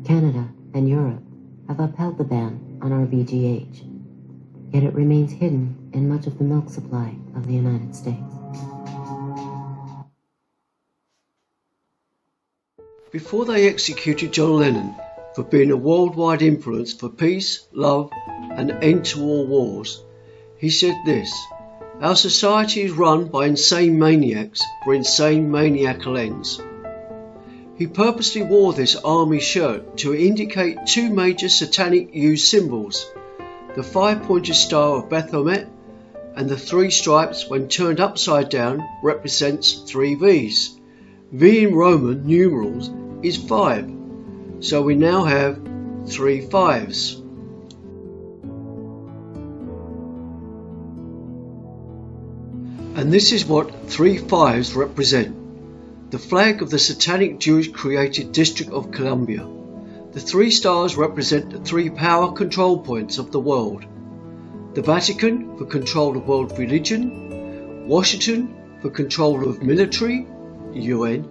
Canada and Europe have upheld the ban on RBGH, yet it remains hidden in much of the milk supply of the United States. Before they executed John Lennon for being a worldwide influence for peace, love, and end to all wars, he said this: "Our society is run by insane maniacs for insane maniacal ends." He purposely wore this army shirt to indicate 2 major satanic used symbols, the 5-pointed star of Baphomet and the 3 stripes when turned upside down represents 3 V's. V in Roman numerals is 5, so we now have 3 5s. And this is what 3 5s represent. The flag of the satanic Jewish created District of Columbia. The 3 stars represent the 3 power control points of the world. The Vatican for control of world religion, Washington for control of military, UN,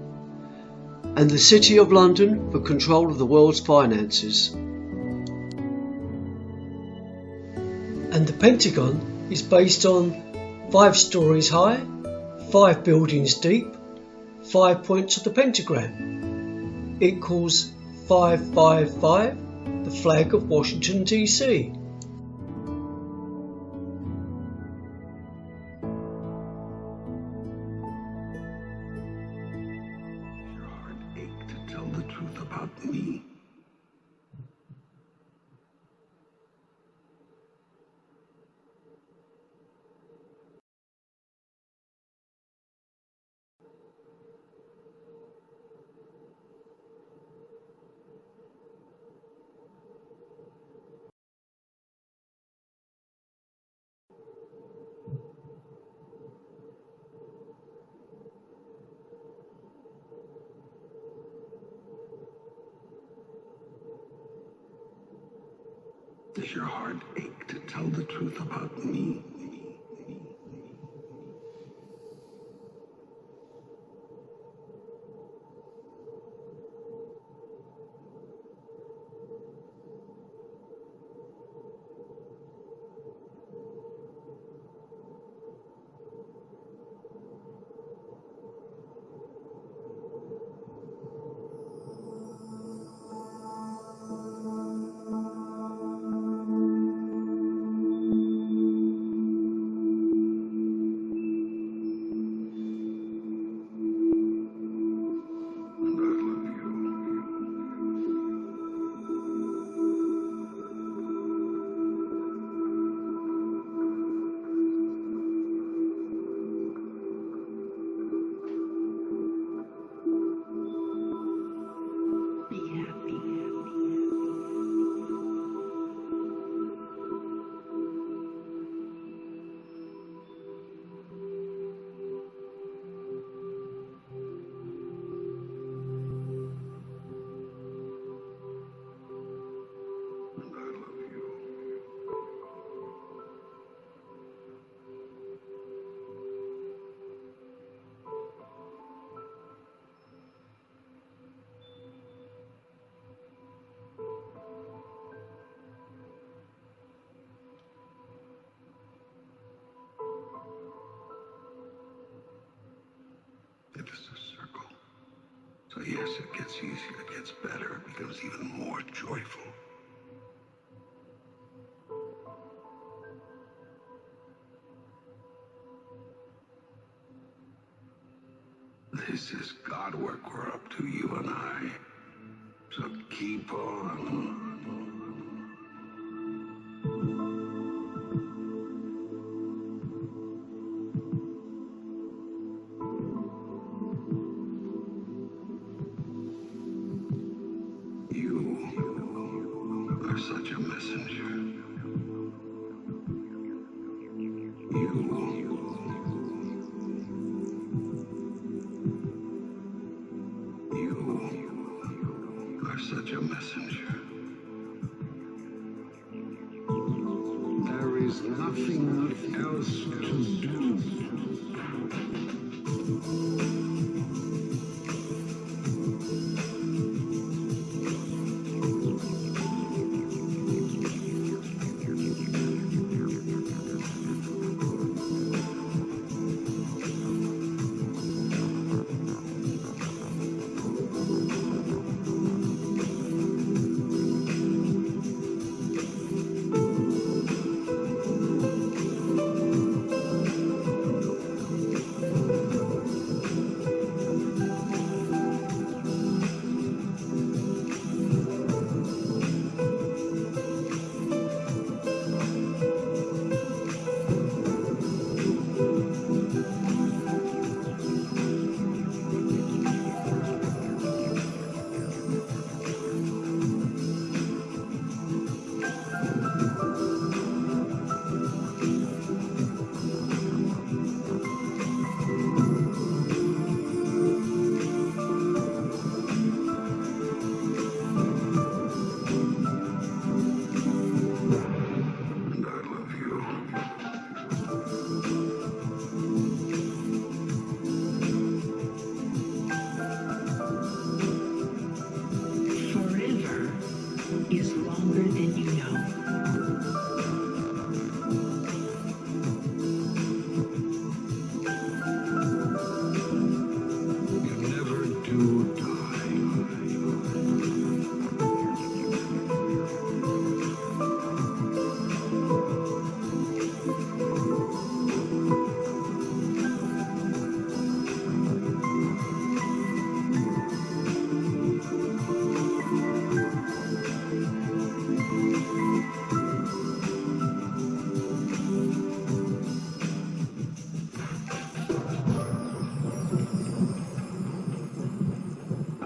and the City of London for control of the world's finances. And the Pentagon is based on 5 stories high, 5 buildings deep, 5 points of the pentagram. It equals 555, the flag of Washington, D.C. Tell the truth about me. Does your heart ache to tell the truth about me? It is a circle. So yes, it gets easier, it gets better, it becomes even more joyful. This is God work we're up to, you and I. So keep on. You are such a messenger. You are such a messenger. There is nothing else to do.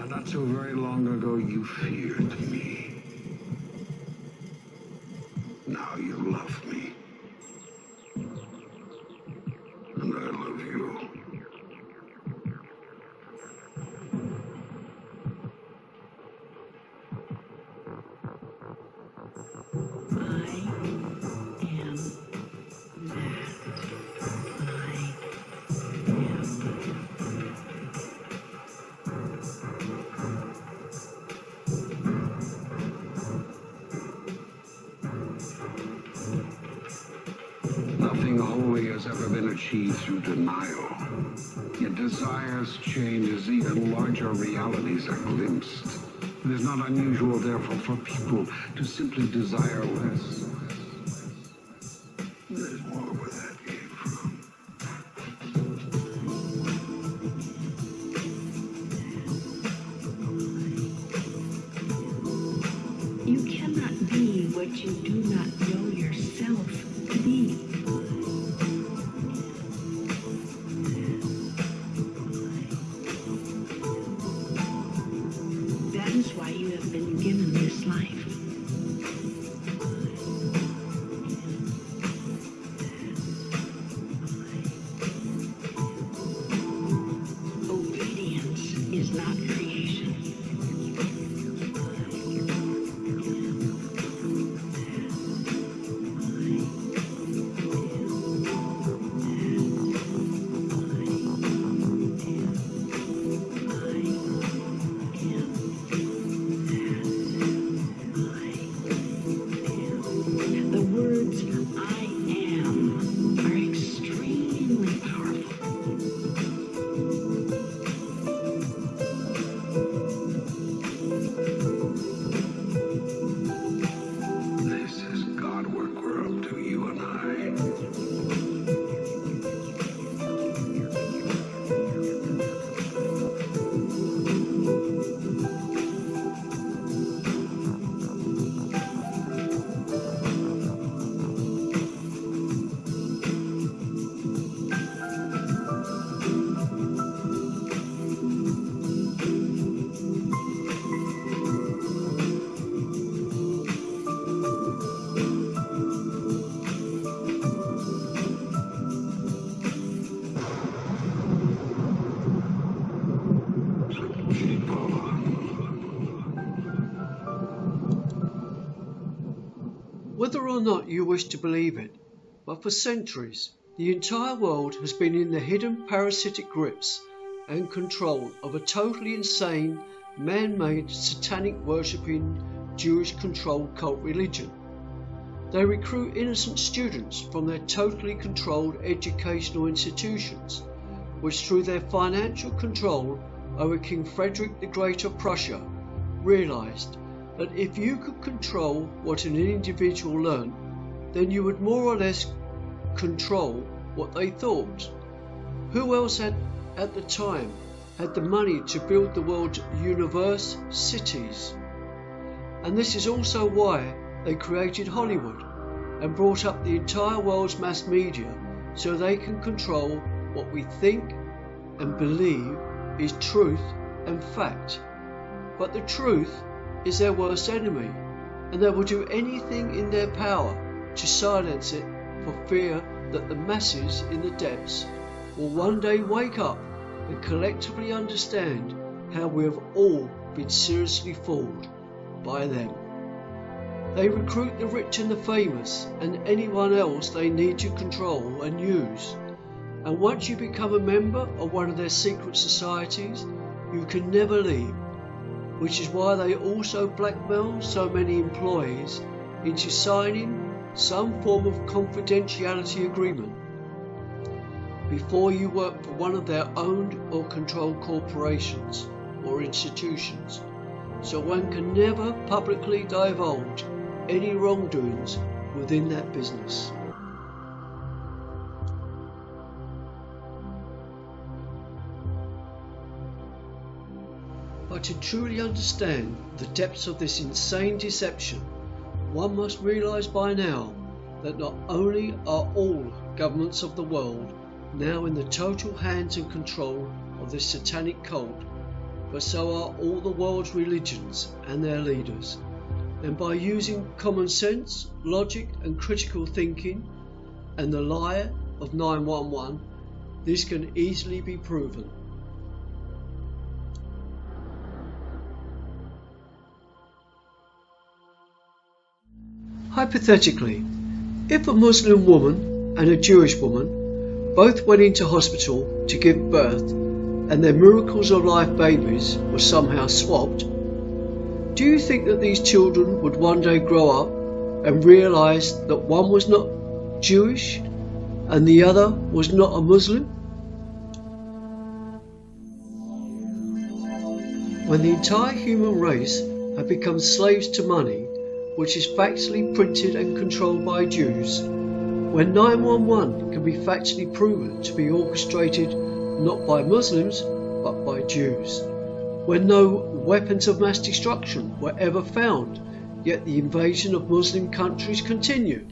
Not so very long ago, you feared me. Now you love me. And I love you. Nothing holy has ever been achieved through denial. Yet desire's change as even larger realities are glimpsed. It is not unusual, therefore, for people to simply desire less. There's more where that came from. You cannot be what you do not know yourself to be. That is why you have been given this life. Obedience is not creation. The words I am are extremely powerful. Whether or not you wish to believe it, but for centuries, the entire world has been in the hidden parasitic grips and control of a totally insane, man-made, satanic worshipping, Jewish-controlled cult religion. They recruit innocent students from their totally controlled educational institutions, which through their financial control over King Frederick the Great of Prussia, realised that if you could control what an individual learned, then you would more or less control what they thought. Who else had, at the time, had the money to build the world's cities? And this is also why they created Hollywood and brought up the entire world's mass media so they can control what we think and believe is truth and fact. But the truth is their worst enemy, and they will do anything in their power to silence it for fear that the masses in the depths will one day wake up and collectively understand how we have all been seriously fooled by them. They recruit the rich and the famous and anyone else they need to control and use. And once you become a member of one of their secret societies, you can never leave, which is why they also blackmail so many employees into signing some form of confidentiality agreement before you work for one of their owned or controlled corporations or institutions, so one can never publicly divulge any wrongdoings within that business. But to truly understand the depths of this insane deception, one must realise by now that not only are all governments of the world now in the total hands and control of this satanic cult, but so are all the world's religions and their leaders. And by using common sense, logic and critical thinking and the lie of 911, this can easily be proven. Hypothetically, if a Muslim woman and a Jewish woman both went into hospital to give birth and their miracles of life babies were somehow swapped, do you think that these children would one day grow up and realise that one was not Jewish and the other was not a Muslim? When the entire human race have become slaves to money, which is factually printed and controlled by Jews, when 911 can be factually proven to be orchestrated not by Muslims but by Jews, when no weapons of mass destruction were ever found, yet the invasion of Muslim countries continued,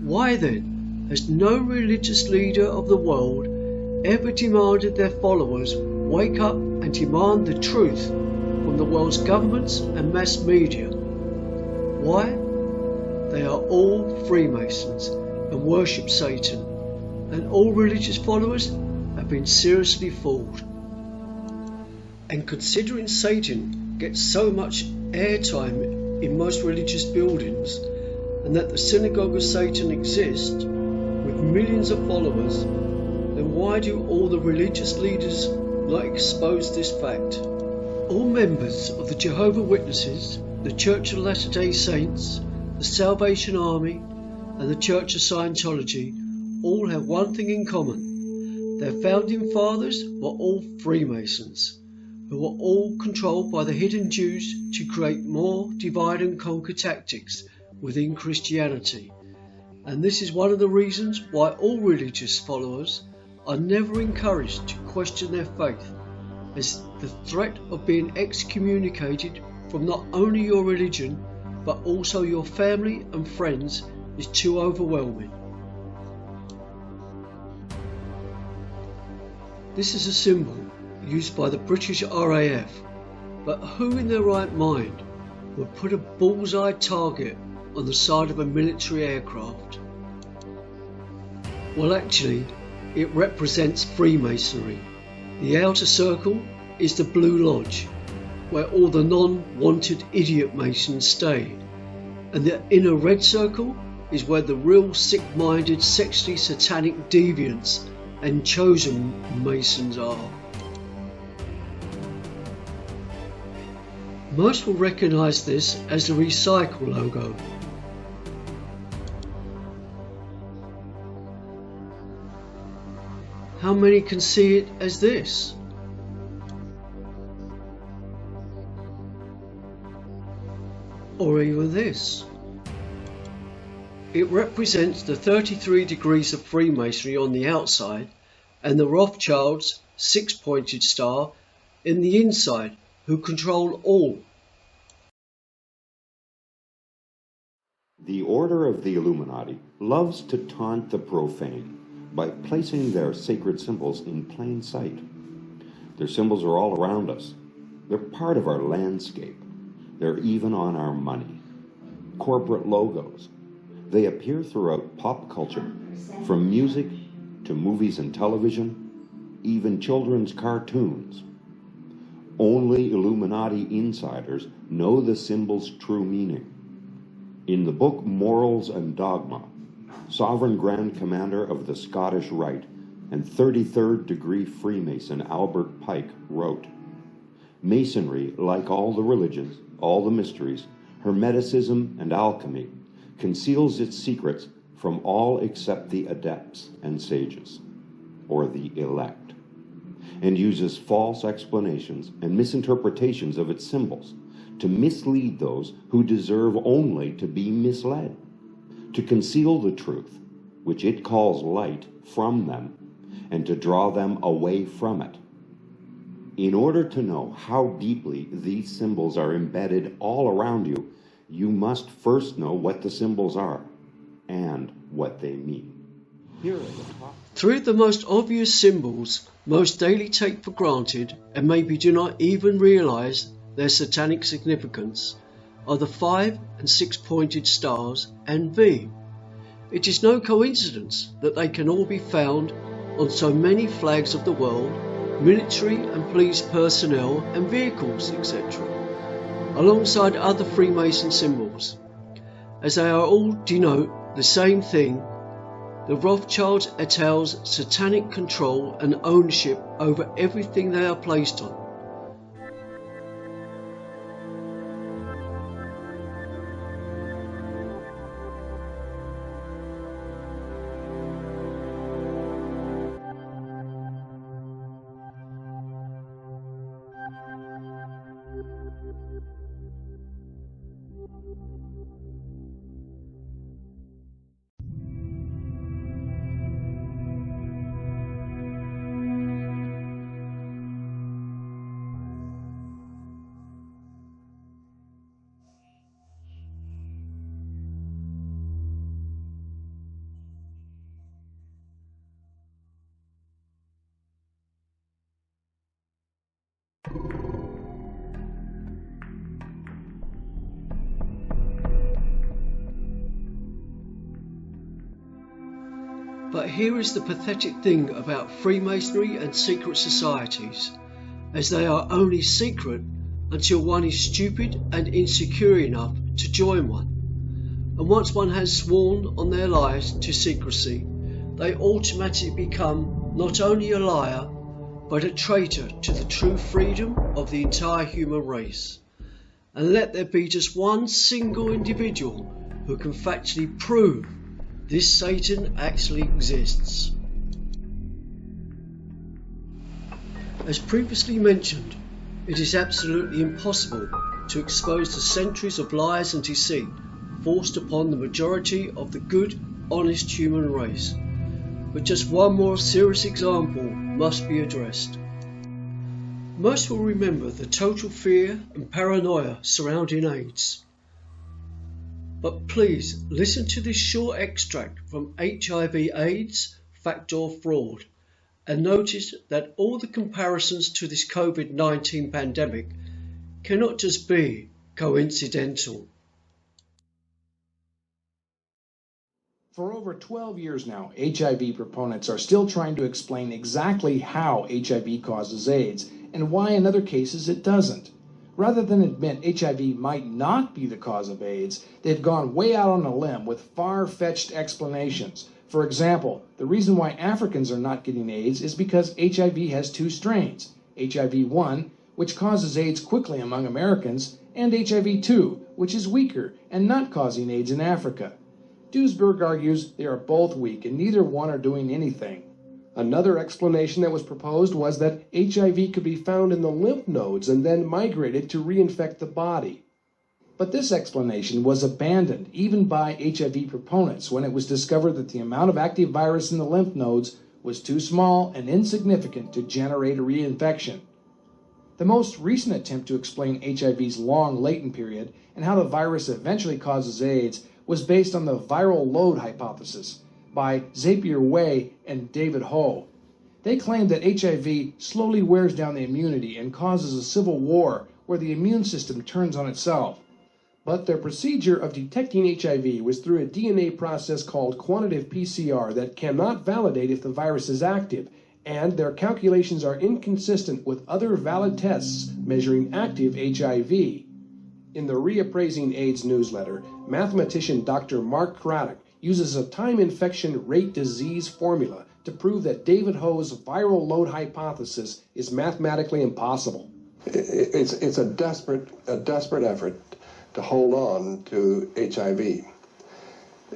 why then has no religious leader of the world ever demanded their followers wake up and demand the truth from the world's governments and mass media? Why? They are all Freemasons and worship Satan, and all religious followers have been seriously fooled. And considering Satan gets so much airtime in most religious buildings, and that the synagogue of Satan exists with millions of followers, then why do all the religious leaders not expose this fact? All members of the Jehovah's Witnesses, the Church of Latter-day Saints, the Salvation Army, and the Church of Scientology all have one thing in common. Their founding fathers were all Freemasons, who were all controlled by the hidden Jews to create more divide and conquer tactics within Christianity. And this is one of the reasons why all religious followers are never encouraged to question their faith, as the threat of being excommunicated from not only your religion but also your family and friends is too overwhelming. This is a symbol used by the British RAF, but who in their right mind would put a bullseye target on the side of a military aircraft? Well, actually, it represents Freemasonry. The outer circle is the Blue Lodge, where all the non-wanted idiot Masons stay, And the inner red circle is where the real sick-minded, sexually satanic deviants and chosen Masons are. Most will recognise this as the Recycle logo. How many can see it as this? Or even this? It represents the 33 degrees of Freemasonry on the outside and the Rothschilds' six-pointed star in the inside, who control all. The Order of the Illuminati loves to taunt the profane by placing their sacred symbols in plain sight. Their symbols are all around us. They're part of our landscape. They're even on our money. Corporate logos. They appear throughout pop culture, from music to movies and television, even children's cartoons. Only Illuminati insiders know the symbol's true meaning. In the book Morals and Dogma, Sovereign Grand Commander of the Scottish Rite and 33rd degree Freemason Albert Pike wrote, "Masonry, like all the religions, all the mysteries, Hermeticism and alchemy, conceals its secrets from all except the adepts and sages, or the elect, and uses false explanations and misinterpretations of its symbols to mislead those who deserve only to be misled, to conceal the truth, which it calls light, from them, and to draw them away from it. In order to know how deeply these symbols are embedded all around you, you must first know what the symbols are and what they mean." Here are the top 3 of the most obvious symbols most daily take for granted and maybe do not even realise their satanic significance are the 5 and 6-pointed stars and V. It is no coincidence that they can all be found on so many flags of the world, military and police personnel and vehicles, etc., alongside other Freemason symbols, as they are all denote the same thing: the Rothschilds et al.'s satanic control and ownership over everything they are placed on. But here is the pathetic thing about Freemasonry and secret societies, as they are only secret until one is stupid and insecure enough to join one. And once one has sworn on their lives to secrecy, they automatically become not only a liar, but a traitor to the true freedom of the entire human race. And let there be just one single individual who can factually prove this Satan actually exists. As previously mentioned, it is absolutely impossible to expose the centuries of lies and deceit forced upon the majority of the good, honest human race. But just one more serious example must be addressed. Most will remember the total fear and paranoia surrounding AIDS. But please listen to this short extract from HIV/AIDS Fact or Fraud and notice that all the comparisons to this COVID-19 pandemic cannot just be coincidental. For over 12 years now, HIV proponents are still trying to explain exactly how HIV causes AIDS and why in other cases it doesn't. Rather than admit HIV might not be the cause of AIDS, they've gone way out on a limb with far-fetched explanations. For example, the reason why Africans are not getting AIDS is because HIV has two strains, HIV-1, which causes AIDS quickly among Americans, and HIV-2, which is weaker and not causing AIDS in Africa. Duesberg argues they are both weak and neither one are doing anything. Another explanation that was proposed was that HIV could be found in the lymph nodes and then migrated to reinfect the body. But this explanation was abandoned even by HIV proponents when it was discovered that the amount of active virus in the lymph nodes was too small and insignificant to generate a reinfection. The most recent attempt to explain HIV's long latent period and how the virus eventually causes AIDS was based on the viral load hypothesis by Zapier Way and David Ho. They claimed that HIV slowly wears down the immunity and causes a civil war where the immune system turns on itself. But their procedure of detecting HIV was through a DNA process called quantitative PCR that cannot validate if the virus is active, and their calculations are inconsistent with other valid tests measuring active HIV. In the Reappraising AIDS newsletter, mathematician Dr. Mark Craddock uses a time infection rate disease formula to prove that David Ho's viral load hypothesis is mathematically impossible. It's a desperate effort to hold on to HIV.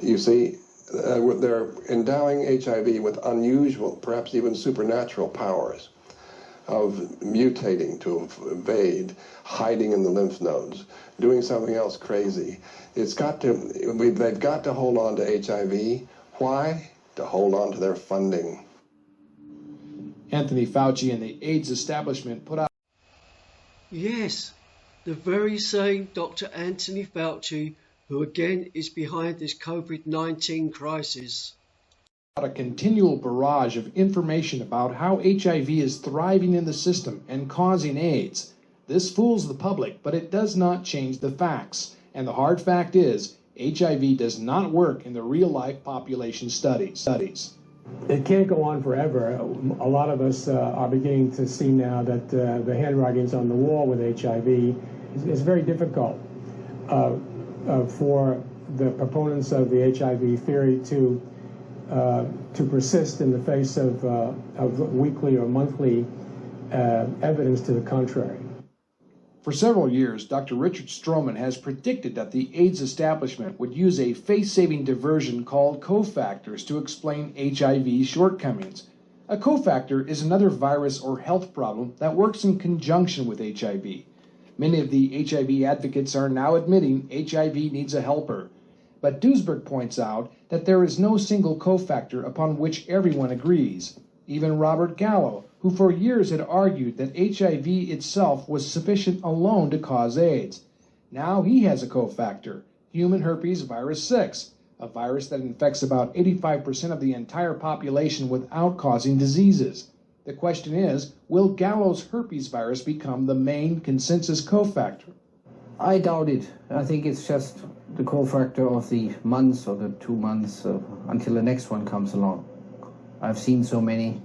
You see, they're endowing HIV with unusual, perhaps even supernatural powers of mutating to evade, hiding in the lymph nodes, doing something else crazy. They've got to hold on to HIV. Why? To hold on to their funding. Anthony Fauci and the AIDS establishment put out... Yes, the very same Dr. Anthony Fauci, who again is behind this COVID-19 crisis. A continual barrage of information about how HIV is thriving in the system and causing AIDS. This fools the public, but it does not change the facts. And the hard fact is, HIV does not work in the real-life population studies. It can't go on forever. A lot of us are beginning to see now that the handwriting's on the wall with HIV. It's very difficult for the proponents of the HIV theory to persist in the face of weekly or monthly evidence to the contrary. For several years, Dr. Richard Stroman has predicted that the AIDS establishment would use a face-saving diversion called cofactors to explain HIV's shortcomings. A cofactor is another virus or health problem that works in conjunction with HIV. Many of the HIV advocates are now admitting HIV needs a helper. But Duesberg points out that there is no single cofactor upon which everyone agrees. Even Robert Gallo, who for years had argued that HIV itself was sufficient alone to cause AIDS. Now he has a cofactor, human herpes virus 6, a virus that infects about 85% of the entire population without causing diseases. The question is, will Gallo's herpes virus become the main consensus cofactor? I doubt it. I think it's just the cofactor of the months or the 2 months until the next one comes along. I've seen so many.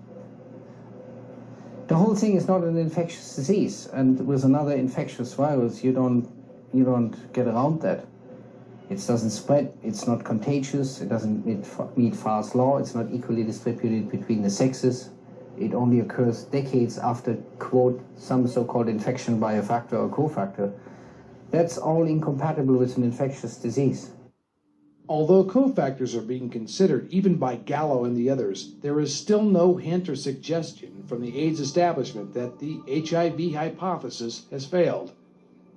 The whole thing is not an infectious disease, and with another infectious virus, you don't get around that. It doesn't spread, it's not contagious, it doesn't meet fast law, it's not equally distributed between the sexes. It only occurs decades after, quote, some so-called infection by a factor or cofactor. That's all incompatible with an infectious disease. Although cofactors are being considered even by Gallo and the others, there is still no hint or suggestion from the AIDS establishment that the HIV hypothesis has failed.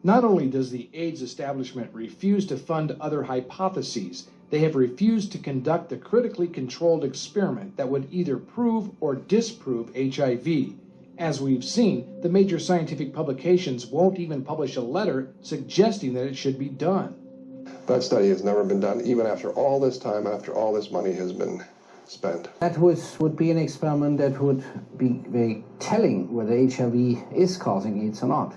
Not only does the AIDS establishment refuse to fund other hypotheses, they have refused to conduct the critically controlled experiment that would either prove or disprove HIV. As we've seen, the major scientific publications won't even publish a letter suggesting that it should be done. That study has never been done, even after all this time, after all this money has been spent. That would be an experiment that would be very telling whether HIV is causing AIDS or not.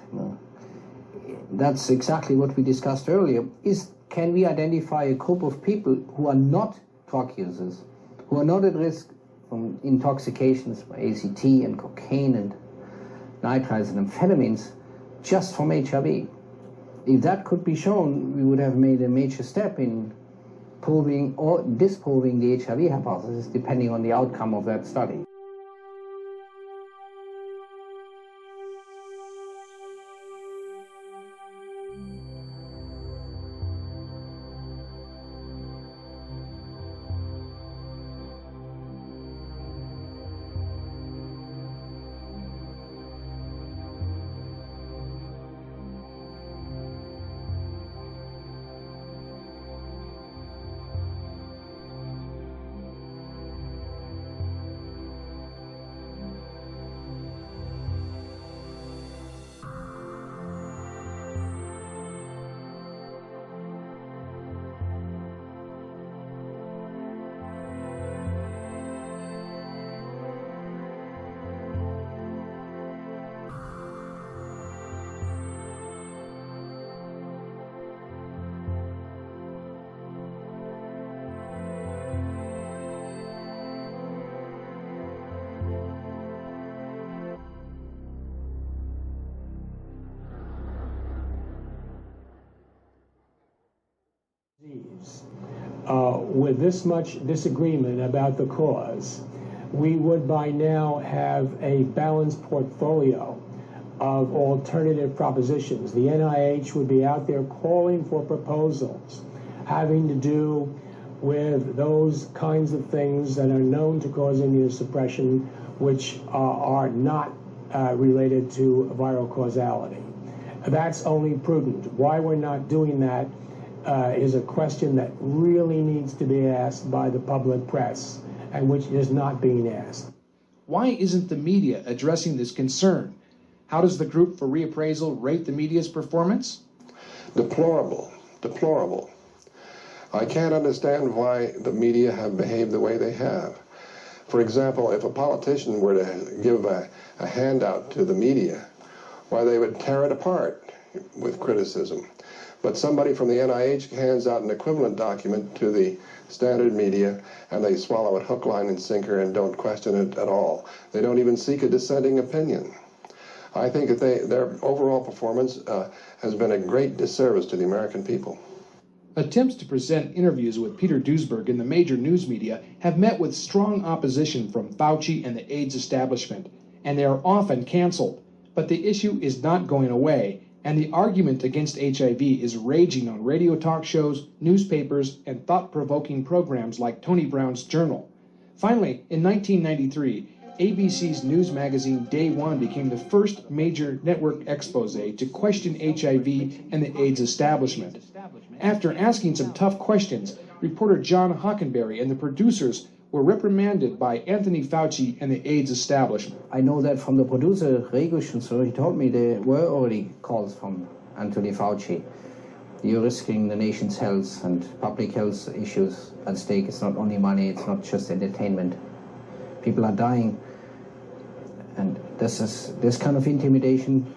That's exactly what we discussed earlier. Can we identify a group of people who are not drug users, who are not at risk from intoxications by ACT and cocaine and nitrites and amphetamines, just from HIV. If that could be shown, we would have made a major step in proving or disproving the HIV hypothesis, depending on the outcome of that study. With this much disagreement about the cause, we would by now have a balanced portfolio of alternative propositions. The NIH would be out there calling for proposals having to do with those kinds of things that are known to cause immunosuppression, which are not related to viral causality. That's only prudent. Why we're not doing that is a question that really needs to be asked by the public press, and which is not being asked. Why isn't the media addressing this concern? How does the Group for Reappraisal rate the media's performance? Deplorable. Deplorable. I can't understand why the media have behaved the way they have. For example, if a politician were to give a handout to the media, why, they would tear it apart with criticism. But somebody from the NIH hands out an equivalent document to the standard media, and they swallow it hook, line, and sinker and don't question it at all. They don't even seek a dissenting opinion. I think that their overall performance has been a great disservice to the American people. Attempts to present interviews with Peter Duesberg in the major news media have met with strong opposition from Fauci and the AIDS establishment, and they are often canceled. But the issue is not going away, and the argument against HIV is raging on radio talk shows, newspapers, and thought-provoking programs like Tony Brown's Journal. Finally, in 1993, ABC's news magazine Day One became the first major network expose to question HIV and the AIDS establishment. After asking some tough questions, reporter John Hockenberry and the producers were reprimanded by Anthony Fauci and the AIDS establishment. I know that from the producer, Regush, so he told me there were already calls from Anthony Fauci. You're risking the nation's health and public health issues at stake. It's not only money, it's not just entertainment. People are dying. And this kind of intimidation,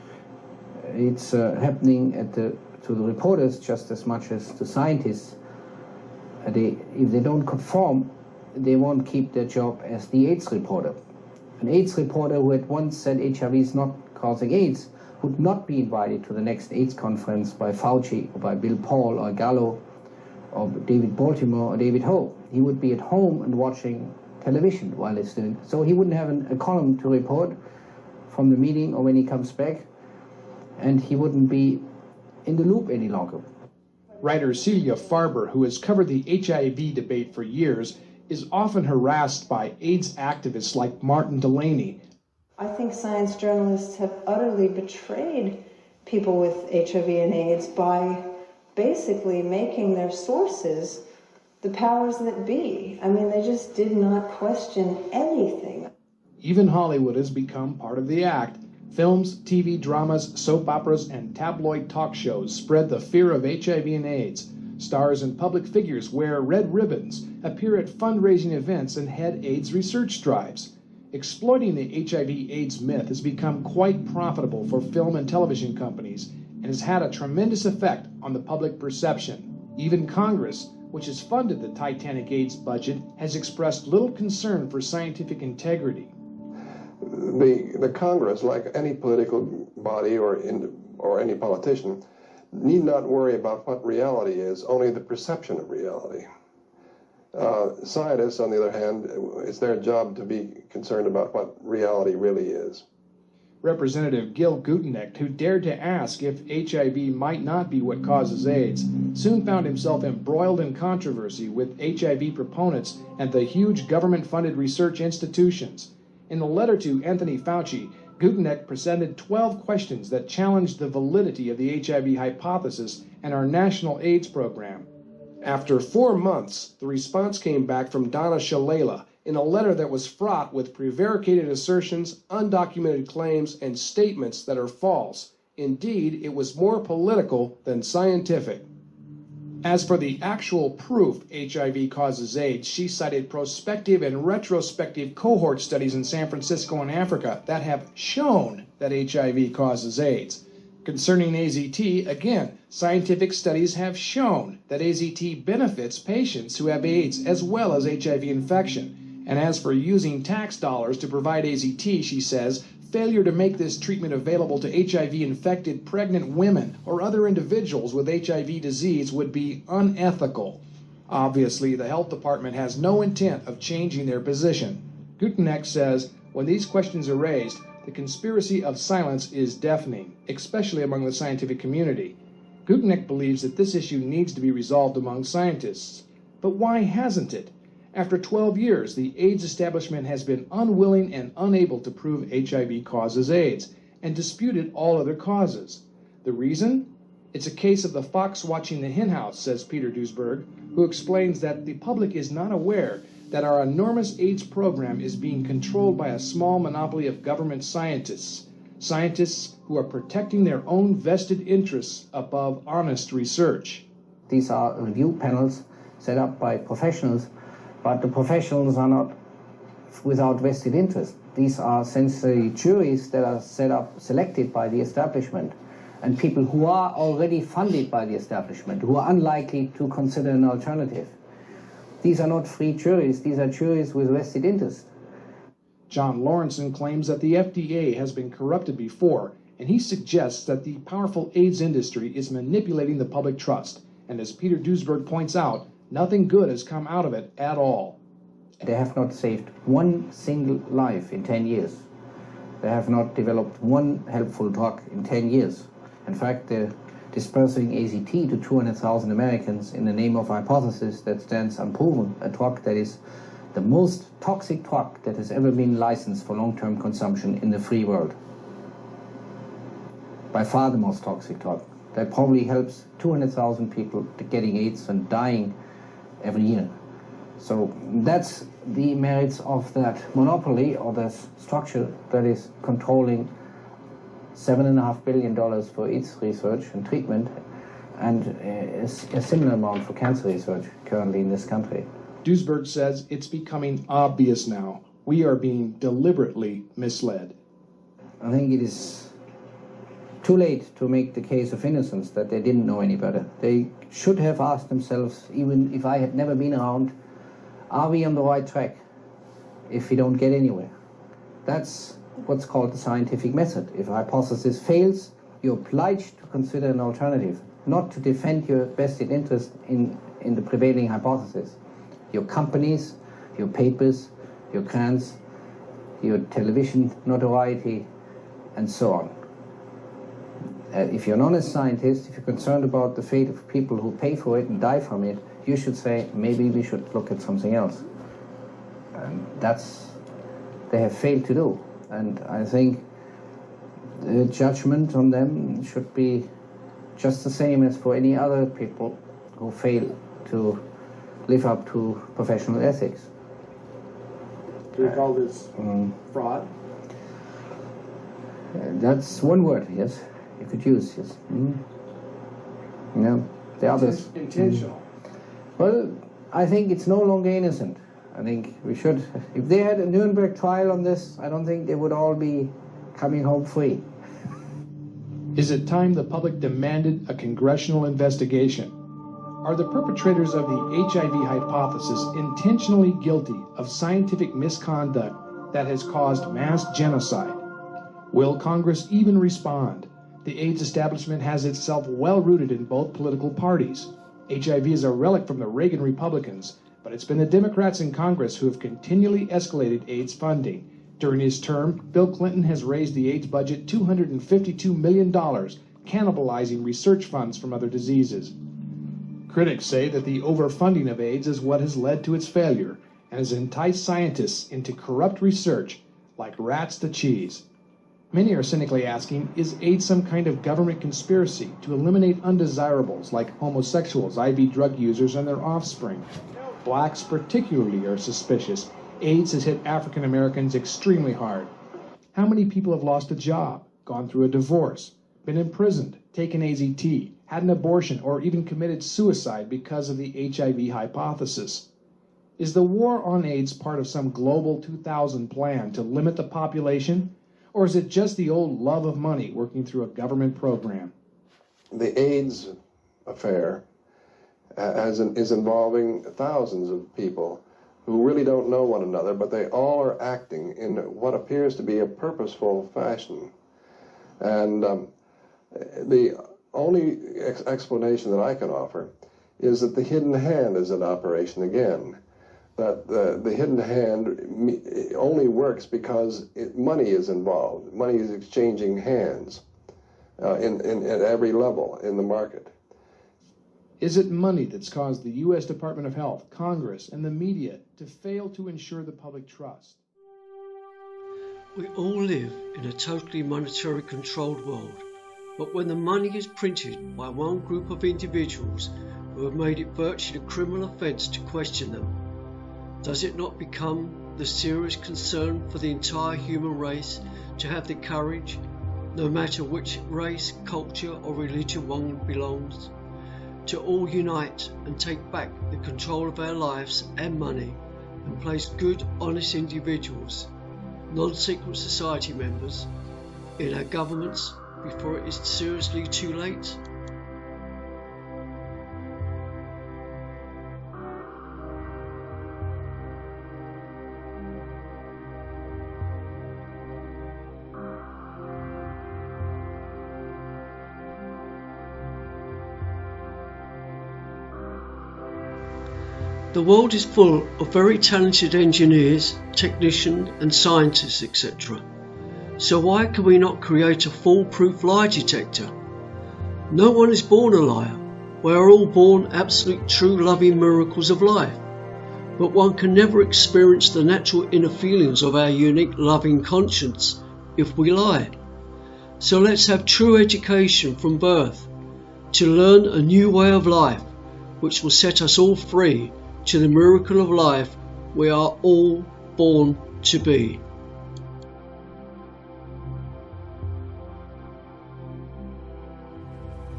it's happening to the reporters just as much as to scientists. If they don't conform, they won't keep their job as the AIDS reporter. An AIDS reporter who had once said HIV is not causing AIDS would not be invited to the next AIDS conference by Fauci or by Bill Paul or Gallo or David Baltimore or David Ho. He would be at home and watching television while he's doing it. So he wouldn't have a column to report from the meeting or when he comes back, and he wouldn't be in the loop any longer. Writer Celia Farber, who has covered the HIV debate for years, is often harassed by AIDS activists like Martin Delaney. I think science journalists have utterly betrayed people with HIV and AIDS by basically making their sources the powers that be. I mean, they just did not question anything. Even Hollywood has become part of the act. Films, TV dramas, soap operas, and tabloid talk shows spread the fear of HIV and AIDS. Stars and public figures wear red ribbons, appear at fundraising events, and head AIDS research drives. Exploiting the HIV/AIDS myth has become quite profitable for film and television companies and has had a tremendous effect on the public perception. Even Congress, which has funded the Titanic AIDS budget, has expressed little concern for scientific integrity. The Congress, like any political body or or any politician, need not worry about what reality is, only the perception of reality. Scientists, on the other hand, it's their job to be concerned about what reality really is. Representative Gil Gutenecht, who dared to ask if HIV might not be what causes AIDS, soon found himself embroiled in controversy with HIV proponents and the huge government-funded research institutions. In a letter to Anthony Fauci, Gutenecht presented 12 questions that challenged the validity of the HIV hypothesis and our national AIDS program. After 4 months, the response came back from Donna Shalala in a letter that was fraught with prevaricated assertions, undocumented claims, and statements that are false. Indeed, it was more political than scientific. As for the actual proof HIV causes AIDS, she cited prospective and retrospective cohort studies in San Francisco and Africa that have shown that HIV causes AIDS. Concerning AZT, again, scientific studies have shown that AZT benefits patients who have AIDS as well as HIV infection. And as for using tax dollars to provide AZT, she says, failure to make this treatment available to HIV-infected pregnant women or other individuals with HIV disease would be unethical. Obviously, the health department has no intent of changing their position. Gutenecht says, when these questions are raised, the conspiracy of silence is deafening, especially among the scientific community. Gutenecht believes that this issue needs to be resolved among scientists. But why hasn't it? After 12 years, the AIDS establishment has been unwilling and unable to prove HIV causes AIDS, and disputed all other causes. The reason? It's a case of the fox watching the henhouse, says Peter Duesberg, who explains that the public is not aware that our enormous AIDS program is being controlled by a small monopoly of government scientists, scientists who are protecting their own vested interests above honest research. These are review panels set up by professionals, but the professionals are not without vested interest. These are essentially juries that are selected by the establishment, and people who are already funded by the establishment, who are unlikely to consider an alternative. These are not free juries, these are juries with vested interest. John Lawrenson claims that the FDA has been corrupted before, and he suggests that the powerful AIDS industry is manipulating the public trust. And as Peter Duesberg points out, nothing good has come out of it at all. They have not saved one single life in 10 years. They have not developed one helpful drug in 10 years. In fact, they're dispersing AZT to 200,000 Americans in the name of a hypothesis that stands unproven, a drug that is the most toxic drug that has ever been licensed for long-term consumption in the free world. By far the most toxic drug. That probably helps 200,000 people getting AIDS and dying every year. So that's the merits of that monopoly or the structure that is controlling $7.5 billion for AIDS research and treatment, and a similar amount for cancer research currently in this country. Duesberg says it's becoming obvious now. We are being deliberately misled. I think it is too late to make the case of innocence that they didn't know any better. They should have asked themselves, even if I had never been around, are we on the right track if we don't get anywhere? That's what's called the scientific method. If a hypothesis fails, you're obliged to consider an alternative, not to defend your vested interest in the prevailing hypothesis. Your companies, your papers, your grants, your television notoriety, and so on. If you're an honest scientist, if you're concerned about the fate of people who pay for it and die from it, you should say, maybe we should look at something else. And that's, they have failed to do. And I think the judgment on them should be just the same as for any other people who fail to live up to professional ethics. Do we call this fraud? That's one word, yes. You could use, yes. No, the others. Intentional. Well, I think it's no longer innocent. I think we should, if they had a Nuremberg trial on this, I don't think they would all be coming home free. Is it time the public demanded a congressional investigation? Are the perpetrators of the HIV hypothesis intentionally guilty of scientific misconduct that has caused mass genocide? Will Congress even respond? The AIDS establishment has itself well rooted in both political parties. HIV is a relic from the Reagan Republicans, but it's been the Democrats in Congress who have continually escalated AIDS funding. During his term, Bill Clinton has raised the AIDS budget $252 million, cannibalizing research funds from other diseases. Critics say that the overfunding of AIDS is what has led to its failure and has enticed scientists into corrupt research like rats to cheese. Many are cynically asking, is AIDS some kind of government conspiracy to eliminate undesirables like homosexuals, IV drug users, and their offspring? Blacks particularly are suspicious. AIDS has hit African Americans extremely hard. How many people have lost a job, gone through a divorce, been imprisoned, taken AZT, had an abortion, or even committed suicide because of the HIV hypothesis? Is the war on AIDS part of some global 2000 plan to limit the population? Or is it just the old love of money working through a government program? The AIDS affair is involving thousands of people who really don't know one another, but they all are acting in what appears to be a purposeful fashion. And the only explanation that I can offer is that the hidden hand is in operation again. That the hidden hand only works because money is involved. Money is exchanging hands at every level in the market. Is it money that's caused the U.S. Department of Health, Congress, and the media to fail to ensure the public trust? We all live in a totally monetary controlled world, but when the money is printed by one group of individuals who have made it virtually a criminal offence to question them, does it not become the serious concern for the entire human race to have the courage, no matter which race, culture or religion one belongs, to all unite and take back the control of our lives and money and place good, honest individuals, non-secret society members, in our governments before it is seriously too late? The world is full of very talented engineers, technicians and scientists, etc. So why can we not create a foolproof lie detector? No one is born a liar. We are all born absolute true loving miracles of life. But one can never experience the natural inner feelings of our unique loving conscience if we lie. So let's have true education from birth to learn a new way of life which will set us all free to the miracle of life we are all born to be.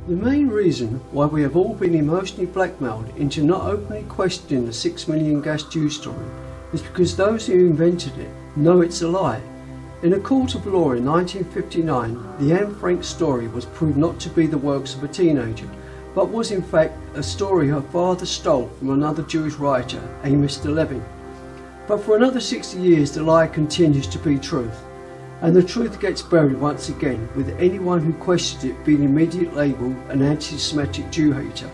The main reason why we have all been emotionally blackmailed into not openly questioning the 6 million gas Jews story is because those who invented it know it's a lie. In a court of law in 1959, the Anne Frank story was proved not to be the works of a teenager, but was in fact a story her father stole from another Jewish writer, Amos de Levin. But for another 60 years the lie continues to be truth, and the truth gets buried once again, with anyone who questions it being immediately labelled an anti-Semitic Jew hater.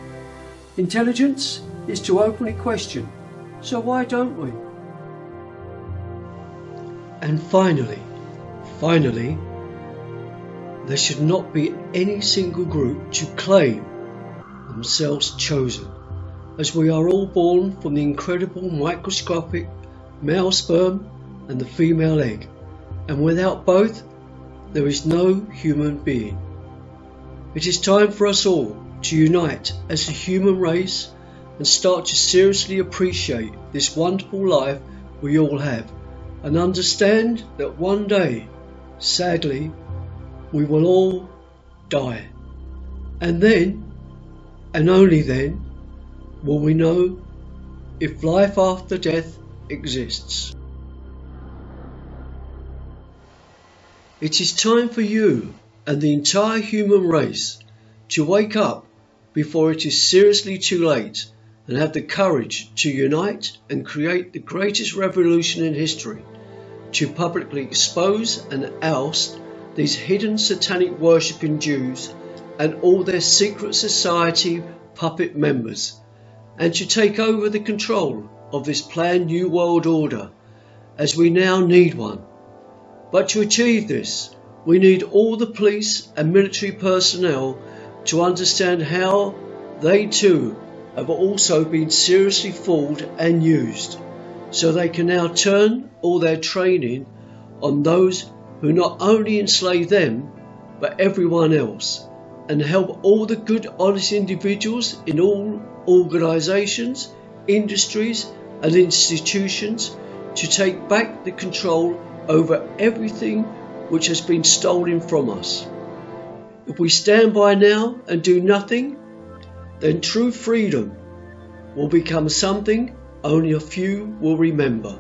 Intelligence is to openly question, so why don't we? And finally, there should not be any single group to claim themselves chosen, as we are all born from the incredible microscopic male sperm and the female egg, and without both there is no human being. It is time for us all to unite as a human race and start to seriously appreciate this wonderful life we all have, and understand that one day, sadly, we will all die, and then, and only then, will we know if life after death exists. It is time for you and the entire human race to wake up before it is seriously too late and have the courage to unite and create the greatest revolution in history, to publicly expose and oust these hidden satanic worshipping Jews and all their secret society puppet members, and to take over the control of this planned new world order, as we now need one. But to achieve this, we need all the police and military personnel to understand how they too have also been seriously fooled and used, so they can now turn all their training on those who not only enslave them but everyone else, and help all the good honest individuals in all organisations, industries and institutions to take back the control over everything which has been stolen from us. If we stand by now and do nothing, then true freedom will become something only a few will remember.